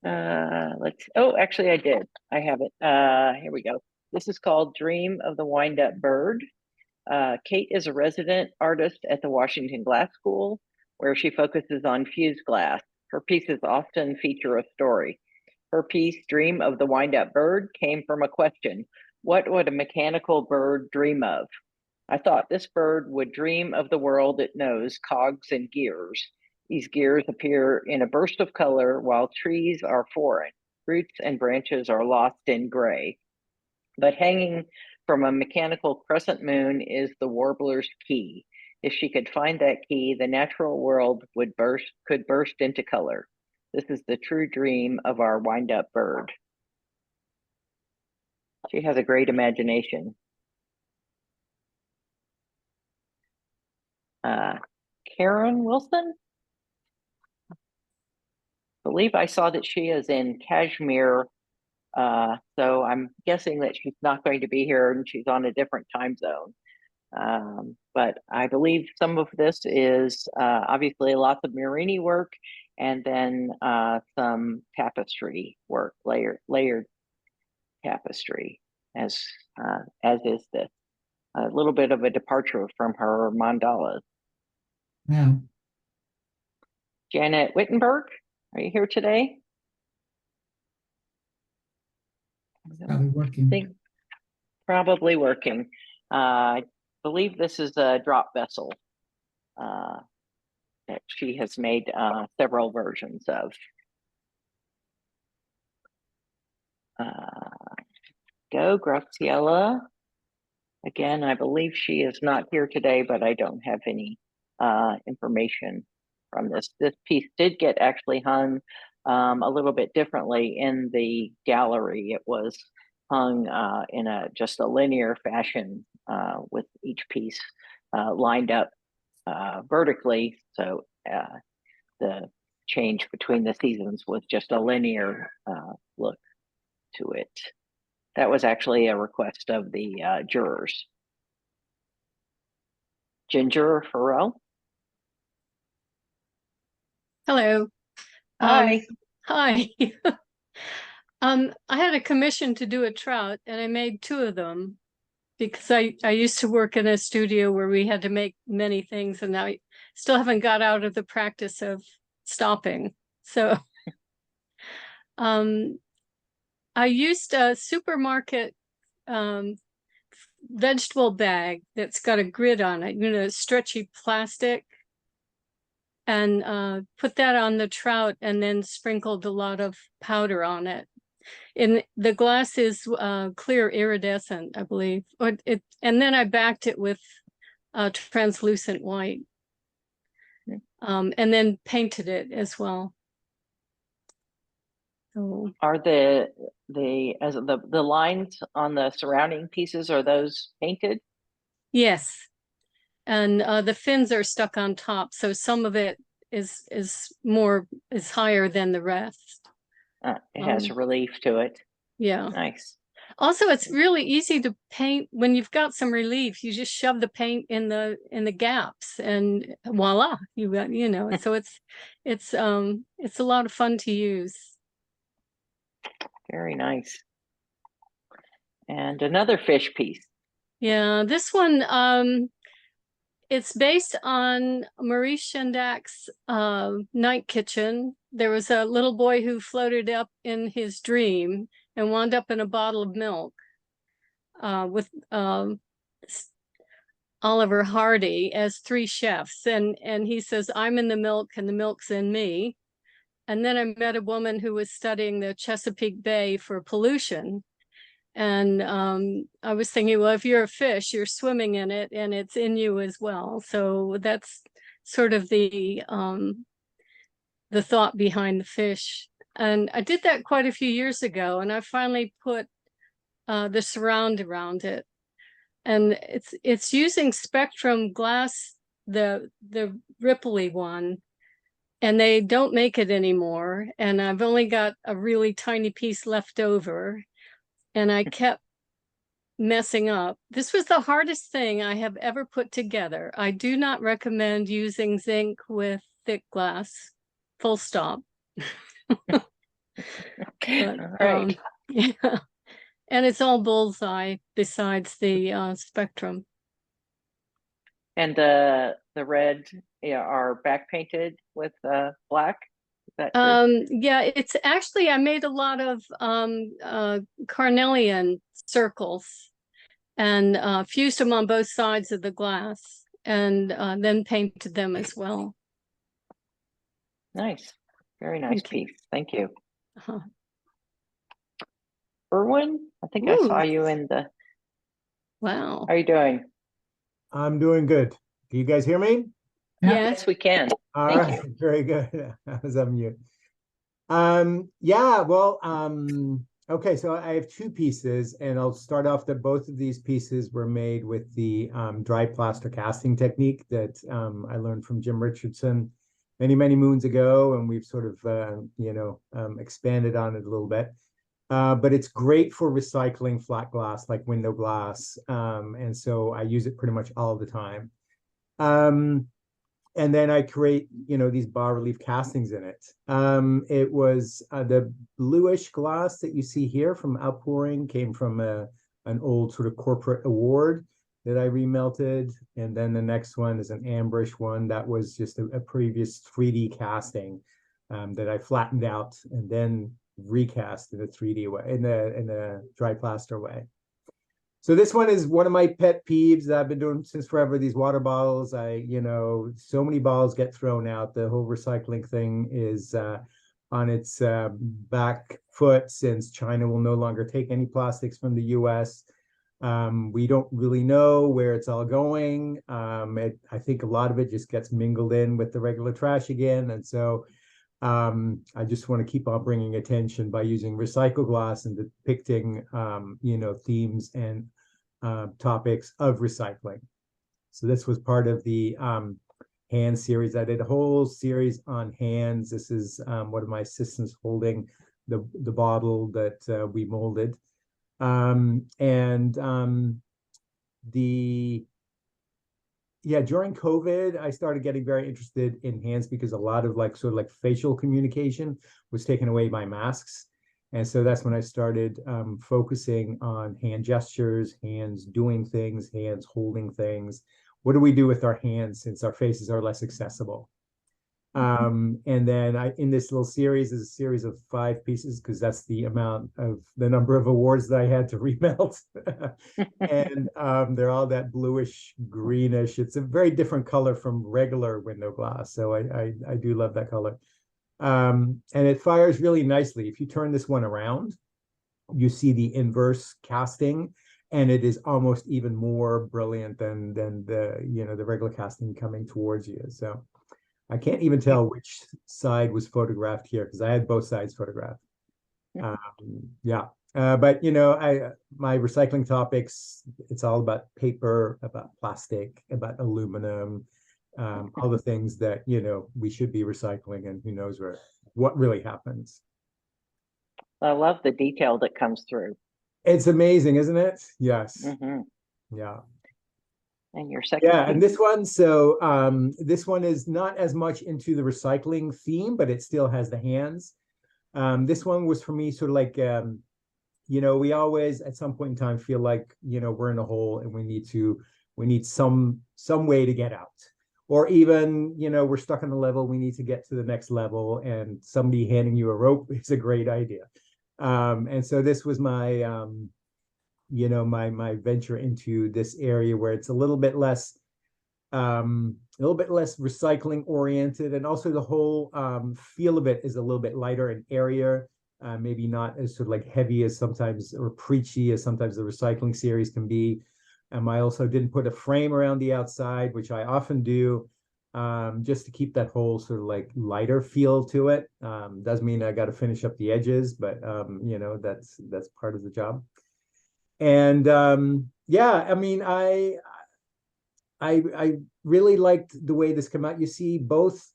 Actually I did. I have it. Here we go. This is called Dream of the Wind-Up Bird. Kate is a resident artist at the Washington Glass School, where she focuses on fused glass. Her pieces often feature a story. Her piece, Dream of the Wind-Up Bird, came from a question: what would a mechanical bird dream of? I thought this bird would dream of the world it knows, cogs and gears. These gears appear in a burst of color while trees are foreign. Roots and branches are lost in gray. But hanging from a mechanical crescent moon is the warbler's key. If she could find that key, the natural world could burst into color. This is the true dream of our wind-up bird. She has a great imagination. Karen Wilson? I believe I saw that she is in Kashmir, so I'm guessing that she's not going to be here and she's on a different time zone. But I believe some of this is obviously lots of Marini work, and then some tapestry work, layered tapestry, as is this. A little bit of a departure from her mandalas. Yeah. Janet Wittenberg, are you here today? Probably working. Probably working. I believe this is a drop vessel that she has made several versions of. Go Graciela. Again, I believe she is not here today, but I don't have any information from this. This piece did get actually hung a little bit differently in the gallery. It was hung in just a linear fashion with each piece lined up vertically. So the change between the seasons was just a linear look to it. That was actually a request of the jurors. Ginger Farrell. Hello. Hi. Hi. I had a commission to do a trout and I made 2 of them because I used to work in a studio where we had to make many things, and I still haven't got out of the practice of stopping. So I used a supermarket vegetable bag that's got a grid on it, you know, stretchy plastic, and put that on the trout and then sprinkled a lot of powder on it. And the glass is clear iridescent, I believe. And then I backed it with translucent white, and then painted it as well. So, are the lines on the surrounding pieces, are those painted? Yes, and the fins are stuck on top, so some of it is higher than the rest. It has relief to it. Yeah. Nice. Also, it's really easy to paint when you've got some relief. You just shove the paint in the gaps, and voila, you got, you know. So it's a lot of fun to use. Very nice. And another fish piece. Yeah, this one it's based on Maurice Shendak's Night Kitchen. There was a little boy who floated up in his dream and wound up in a bottle of milk with Oliver Hardy as 3 chefs. And he says, I'm in the milk and the milk's in me. And then I met a woman who was studying the Chesapeake Bay for pollution. And I was thinking, well, if you're a fish, you're swimming in it and it's in you as well. So that's sort of the thought behind the fish. And I did that quite a few years ago, and I finally put the surround around it. And it's using Spectrum glass, the ripply one, and they don't make it anymore. And I've only got a really tiny piece left over. And I kept messing up. This was the hardest thing I have ever put together. I do not recommend using zinc with thick glass, full stop. But, right. Yeah. And it's all bullseye besides the Spectrum. And the red are back painted with black. Is that true? Yeah, it's actually, I made a lot of carnelian circles and fused them on both sides of the glass, and then painted them as well. Nice. Very nice piece. Thank you. Uh-huh. Erwin, I think I saw you in the. Wow. How are you doing? I'm doing good. Can you guys hear me? Yes, we can. All Thank right, you. very good. I was on mute. Yeah, well, okay, so I have 2 pieces, and I'll start off that both of these pieces were made with the dry plaster casting technique that I learned from Jim Richardson many, many moons ago, and we've sort of, expanded on it a little bit. But it's great for recycling flat glass, like window glass, and so I use it pretty much all the time. And then I create, these bas-relief castings in it. It was the bluish glass that you see here from Outpouring came from an old sort of corporate award that I remelted. And then the next one is an amberish one that was just a previous 3D casting that I flattened out and then recast in a 3D way, in a dry plaster way. So this one is one of my pet peeves that I've been doing since forever. These water bottles, so many bottles get thrown out. The whole recycling thing is on its back foot since China will no longer take any plastics from the US. We don't really know where it's all going. I think a lot of it just gets mingled in with the regular trash again. And so I just want to keep on bringing attention by using recycled glass and depicting, themes and topics of recycling. So this was part of the hand series. I did a whole series on hands. This is one of my assistants holding the bottle that we molded. During COVID, I started getting very interested in hands because a lot of facial communication was taken away by masks. And so that's when I started focusing on hand gestures, hands doing things, hands holding things. What do we do with our hands since our faces are less accessible? And then in this little series is a series of 5 pieces because that's the number of awards that I had to remelt. And they're all that bluish greenish. It's a very different color from regular window glass. So I do love that color. And it fires really nicely. If you turn this one around, you see the inverse casting, and it is almost even more brilliant than the regular casting coming towards you. So I can't even tell which side was photographed here because I had both sides photographed. But my recycling topics, it's all about paper, about plastic, about aluminum, all the things that we should be recycling, and who knows what really happens. I love the detail that comes through. It's amazing, isn't it? Yes. Yeah. And your second and this one, this one is not as much into the recycling theme, but it still has the hands. This one was for me sort of like, we always at some point in time feel like, we're in a hole and we need some way to get out. Or even, we're stuck on a level, we need to get to the next level, and somebody handing you a rope is a great idea. And so this was my, my venture into this area where it's a little bit less recycling oriented, and also the whole feel of it is a little bit lighter and airier, maybe not as sort of like heavy as sometimes, or preachy as sometimes the recycling series can be. I also didn't put a frame around the outside, which I often do, just to keep that whole sort of like lighter feel to it. Does mean I got to finish up the edges, but that's part of the job. And I really liked the way this came out. You see both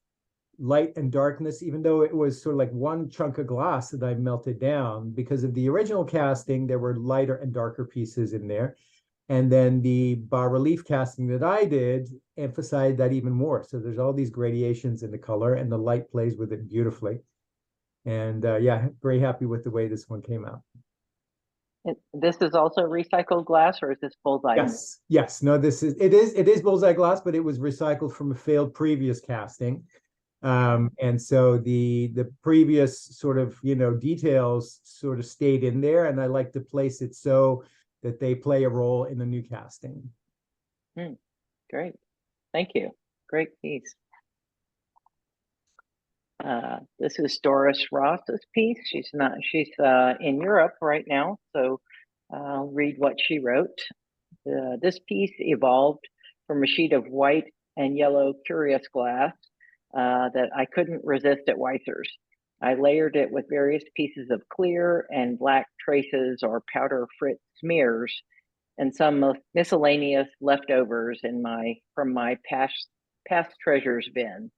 light and darkness, even though it was sort of like one chunk of glass that I melted down. Because of the original casting, there were lighter and darker pieces in there. And then the bas-relief casting that I did emphasized that even more. So there's all these gradations in the color, and the light plays with it beautifully. And very happy with the way this one came out. This is also recycled glass, or is this bullseye? Yes. No, it is bullseye glass, but it was recycled from a failed previous casting. And so the previous sort of, details sort of stayed in there, and I like to place it so that they play a role in the new casting. Great. Thank you. Great piece. This is Doris Ross's piece. She's in Europe right now, so I'll read what she wrote. This piece evolved from a sheet of white and yellow curious glass that I couldn't resist at Weiser's. I layered it with various pieces of clear and black traces or powder frit smears, and some miscellaneous leftovers from my past treasures bin.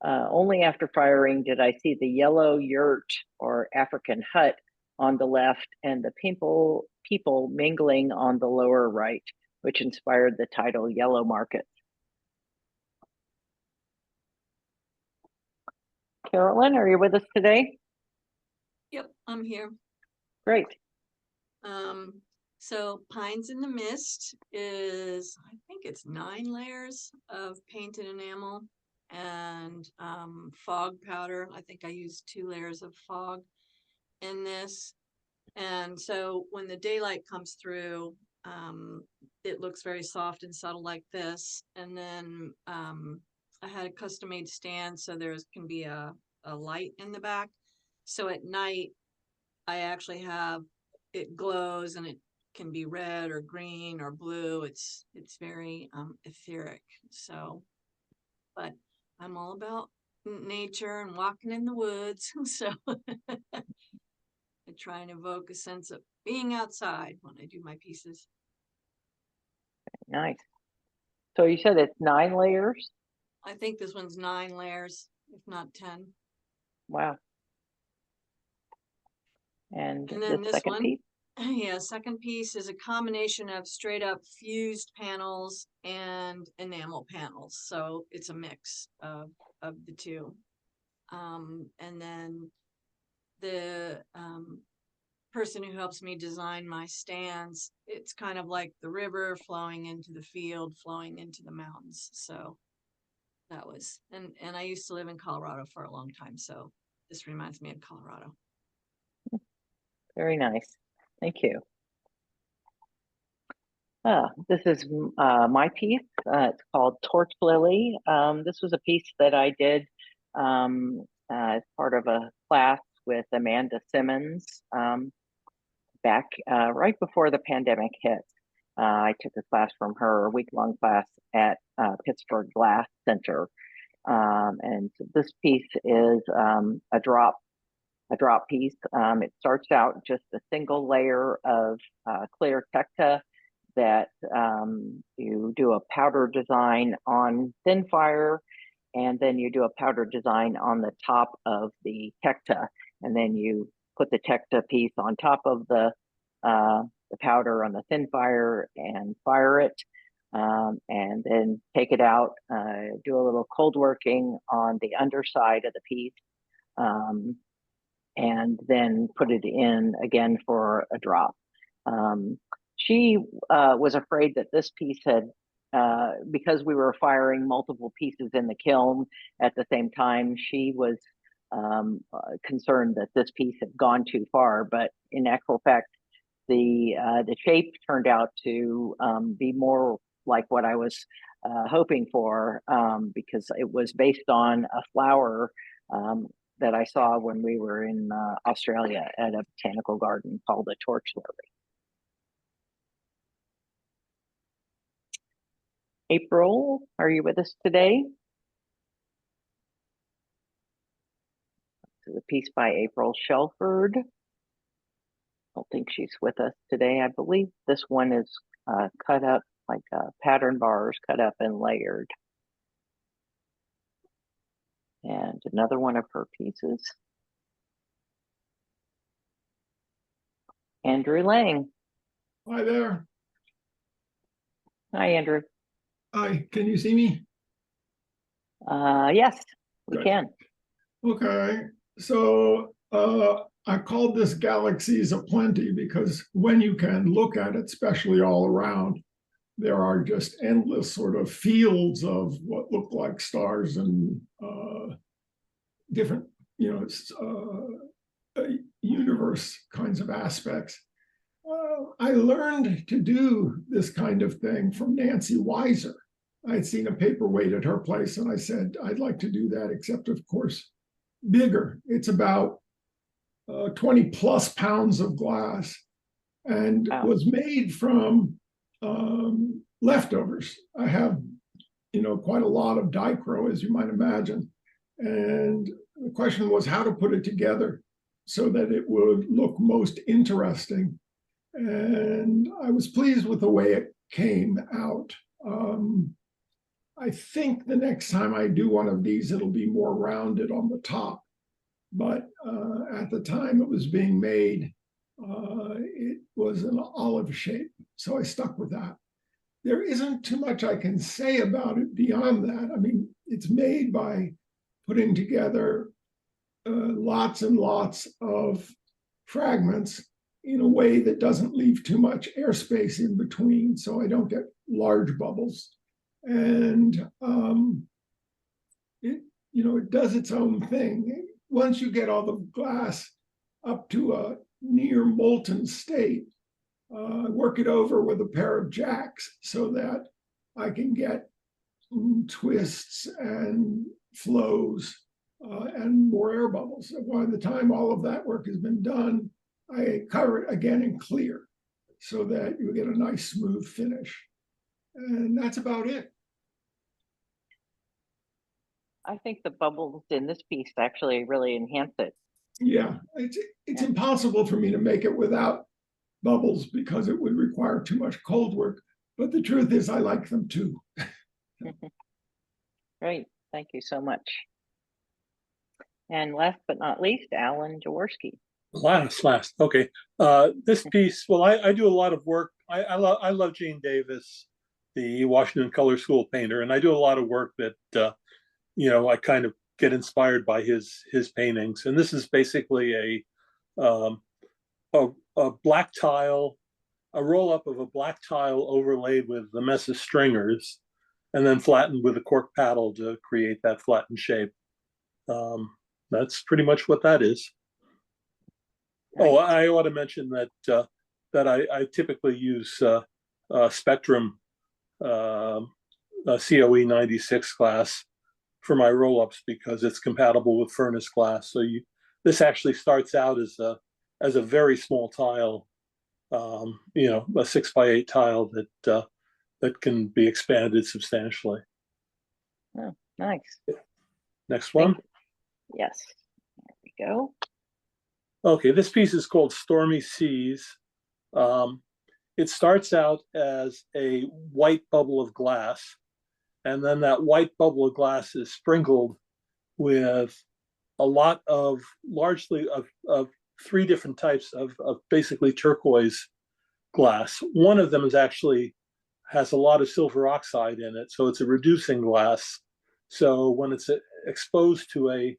Only after firing did I see the yellow yurt or African hut on the left and the people mingling on the lower right, which inspired the title Yellow Market. Carolyn, are you with us today? Yep, I'm here. Great. So Pines in the Mist is, I think it's 9 layers of painted enamel and fog powder. I think I used 2 layers of fog in this. And so when the daylight comes through, it looks very soft and subtle like this. And then I had a custom made stand, so there can be a light in the back. So at night, I actually have it glows and it can be red or green or blue. It's very etheric. So, but I'm all about nature and walking in the woods. So I try and evoke a sense of being outside when I do my pieces. Nice. So you said it's 9 layers? I think this one's 9 layers, if not 10. Wow. And And then the this second one, piece? yeah, second piece is a combination of straight up fused panels and enamel panels. So it's a mix of the two. And then the person who helps me design my stands, it's kind of like the river flowing into the field, flowing into the mountains. So that was, and I used to live in Colorado for a long time. So this reminds me of Colorado. Very nice. Thank you. This is my piece. It's called Torch Lily. This was a piece that I did as part of a class with Amanda Simmons back right before the pandemic hit. I took a class from her, a week-long class at Pittsburgh Glass Center. And this piece is a drop piece. It starts out just a single layer of clear tekta that you do a powder design on thin fire, and then you do a powder design on the top of the tekta, and then you put the tekta piece on top of the powder on the thin fire and fire it, and then take it out, do a little cold working on the underside of the piece, and then put it in again for a drop. She was afraid that this piece had, because we were firing multiple pieces in the kiln at the same time, she was concerned that this piece had gone too far. But in actual fact, the shape turned out to be more like what I was hoping for, because it was based on a flower that I saw when we were in Australia at a botanical garden called the torch lily. April, are you with us today? This is a piece by April Shelford. I don't think she's with us today. I believe this one is cut up like pattern bars, cut up and layered. And another one of her pieces. Andrew Lang. Hi there. Hi, Andrew. Hi, can you see me? Yes, we Good. can. Okay, so I called this Galaxies Aplenty because when you can look at it, especially all around, there are just endless sort of fields of what look like stars and different, universe kinds of aspects. I learned to do this kind of thing from Nancy Weiser. I'd seen a paperweight at her place and I said, I'd like to do that, except of course, bigger. It's about 20 plus pounds of glass and was made from leftovers. I have, quite a lot of dichro, as you might imagine. And the question was how to put it together so that it would look most interesting. And I was pleased with the way it came out. I think the next time I do one of these, it'll be more rounded on the top. But at the time it was being made, it was an olive shape. So I stuck with that. There isn't too much I can say about it beyond that. I mean, it's made by putting together lots and lots of fragments in a way that doesn't leave too much airspace in between, so I don't get large bubbles. And it does its own thing. Once you get all the glass up to a near molten state, work it over with a pair of jacks so that I can get twists and flows and more air bubbles. By the time all of that work has been done, I cover it again in clear. so that you get a nice smooth finish. And that's about it. I think the bubbles in this piece actually really enhance it. Yeah, it's impossible for me to make it without bubbles because it would require too much cold work. But the truth is, I like them too. Great, thank you so much. And last but not least, Alan Jaworski. Last. Okay. This piece, well, I do a lot of work. I love Gene Davis, the Washington Color School painter, and I do a lot of work that I kind of get inspired by his paintings. And this is basically a black tile, a roll up of a black tile overlaid with the mesa stringers, and then flattened with a cork paddle to create that flattened shape. That's pretty much what that is. Oh, I ought to mention that I typically use Spectrum COE 96 glass for my roll-ups because it's compatible with furnace glass. So this actually starts out as a very small tile, a 6x8 tile that can be expanded substantially. Oh, nice. Next one. Yes, there we go. Okay, this piece is called Stormy Seas. It starts out as a white bubble of glass, and then that white bubble of glass is sprinkled with a lot of largely of three different types of basically turquoise glass. One of them has a lot of silver oxide in it, so it's a reducing glass. So when it's exposed to a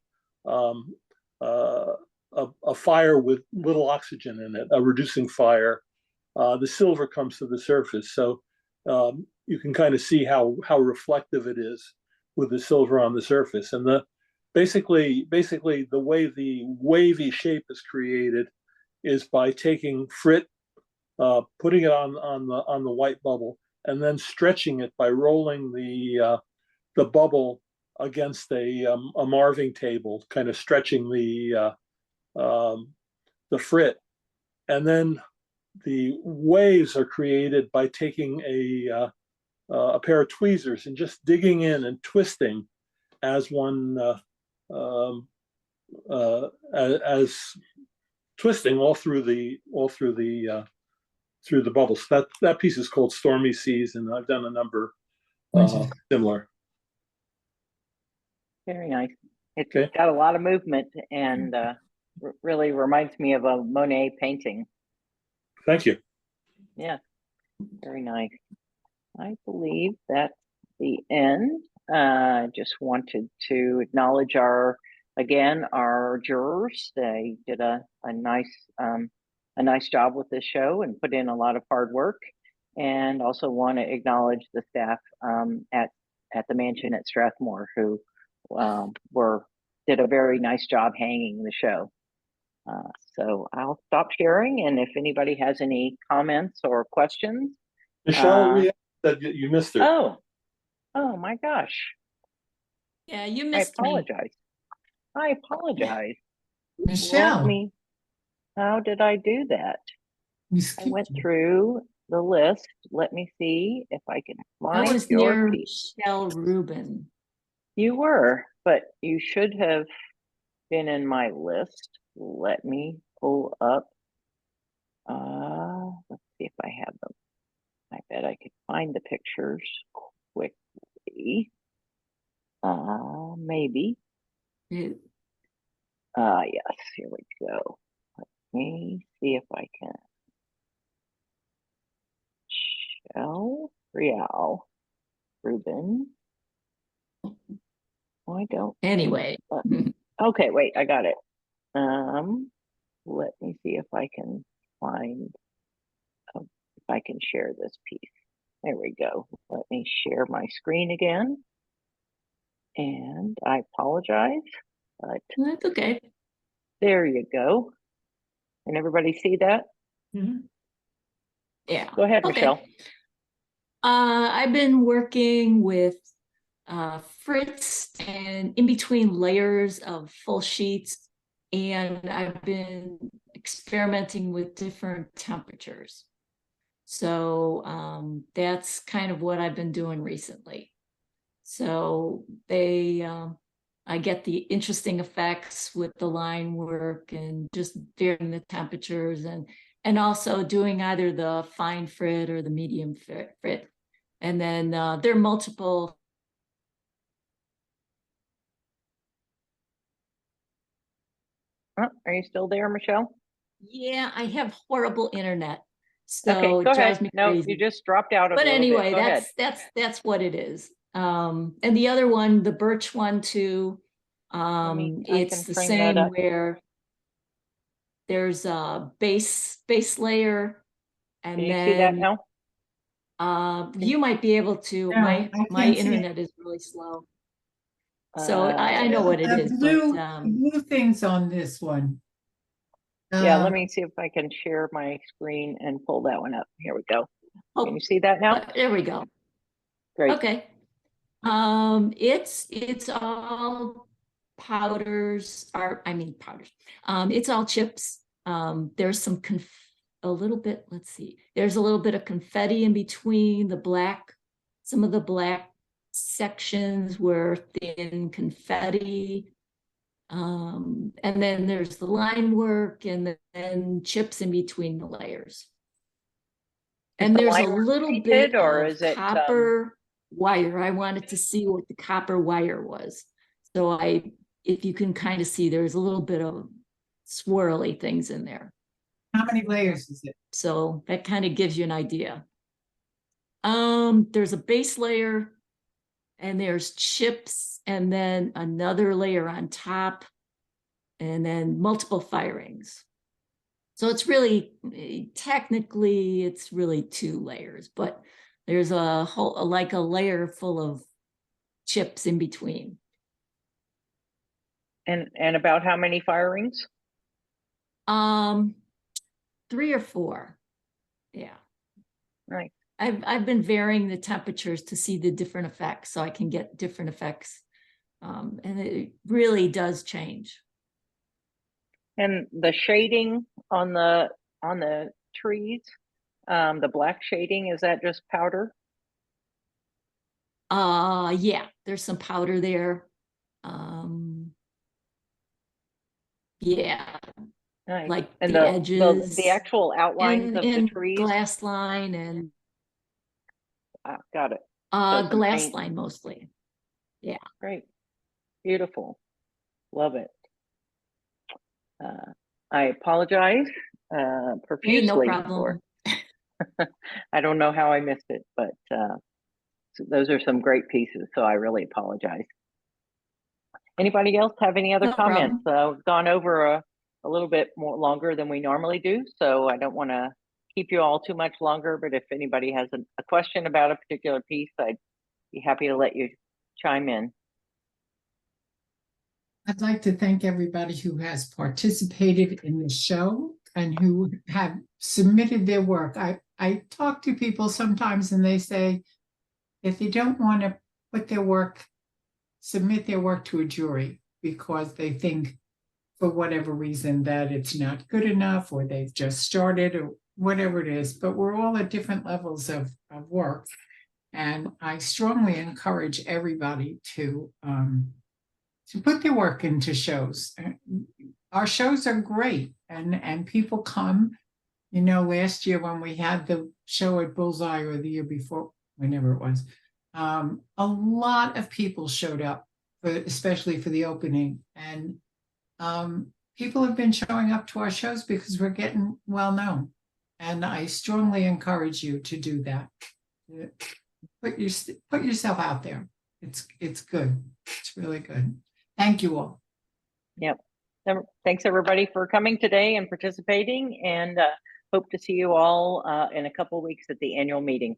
fire with little oxygen in it, a reducing fire, the silver comes to the surface. So you can kind of see how reflective it is with the silver on the surface. And basically the way the wavy shape is created is by taking frit, putting it on the white bubble, and then stretching it by rolling the bubble against a marving table, kind of stretching the frit, and then the waves are created by taking a pair of tweezers and just digging in and twisting as one as twisting all through the bubbles. That piece is called Stormy Seas, and I've done a number similar. Very nice. It's got a lot of movement and really reminds me of a Monet painting. Thank you. Yeah, very nice. I believe that's the end. I just wanted to acknowledge our jurors. They did a nice job with this show and put in a lot of hard work. And also want to acknowledge the staff at the mansion at Strathmore who did a very nice job hanging the show. So I'll stop sharing, and if anybody has any comments or questions. Michelle, said you missed her. Oh my gosh. Yeah, you missed me. I apologize. Michelle. How did I do that? I went through the list. Let me see if I can find That was your near piece. Michelle Rubin. You were, but you should have been in my list. Let me pull up. Let's see if I have them. I bet I could find the pictures quickly. Maybe. Yeah. Yes, here we go. Let me see if I can. Real Rubin. I don't. Anyway. Okay, wait, I got it. Let me see if I can find, if I can share this piece. There we go. Let me share my screen again. And I apologize, but that's okay. There you go. And everybody see that? Mm-hmm. Yeah. Go ahead, Michelle. I've been working with Fritz and in between layers of full sheets, and I've been experimenting with different temperatures. So that's kind of what I've been doing recently. So I get the interesting effects with the line work and just varying the temperatures and also doing either the fine frit or the medium frit. And then there are multiple. Oh, are you still there, Michelle? Yeah, I have horrible internet. So okay, go it drives ahead. me No, crazy. you just dropped out of But a little anyway, bit. Go ahead. that's what it is. And the other one, the birch one too, it's the same where there's a base layer, and Can you then see that now? you might be able to. No, my I can't see it. internet is really slow. So I know what it is. Blue, But, blue things on this one. Yeah, let me see if I can share my screen and pull that one up. Here we go. Oh, can you see that now? There we go. Great. Okay. It's all powders, powders. It's all chips. There's some a little bit, let's see. There's a little bit of confetti in between the black, some of the black sections were thin confetti. And then there's the line work and then chips in between the layers. And there's a little bit of copper wire. I wanted to see what the copper wire was. So if you can kind of see, there's a little bit of swirly things in there. How many layers is it? So that kind of gives you an idea. There's a base layer and there's chips and then another layer on top and then multiple firings. So it's really, technically, it's really 2 layers, but there's a whole, like a layer full of chips in between. And about how many firings? 3 or 4. Yeah. Right. I've been varying the temperatures to see the different effects, so I can get different effects. And it really does change. And the shading on the trees, the black shading, is that just powder? Yeah, there's some powder there. Yeah, nice. Like and the edges, the actual outlines of the trees, glass line and got it. Glass line mostly. Yeah, great, beautiful, love it. I apologize profusely. no problem. I don't know how I missed it, but so those are some great pieces, so I really apologize. Anybody else have any other comments? We've gone over a little bit more longer than we normally do, so I don't want to keep you all too much longer, but if anybody has a question about a particular piece, I'd be happy to let you chime in. I'd like to thank everybody who has participated in the show and who have submitted their work. I talk to people sometimes and they say, if they don't want to put their work, submit their work to a jury because they think for whatever reason that it's not good enough or they've just started or whatever it is, but we're all at different levels of work. And I strongly encourage everybody to put their work into shows. Our shows are great and people come. You know, last year when we had the show at Bullseye or the year before, whenever it was, a lot of people showed up, especially for the opening. And people have been showing up to our shows because we're getting well known. And I strongly encourage you to do that. Put yourself out there. It's good. It's really good. Thank you all. Yep. Thanks everybody for coming today and participating, and hope to see you all in a couple of weeks at the annual meeting.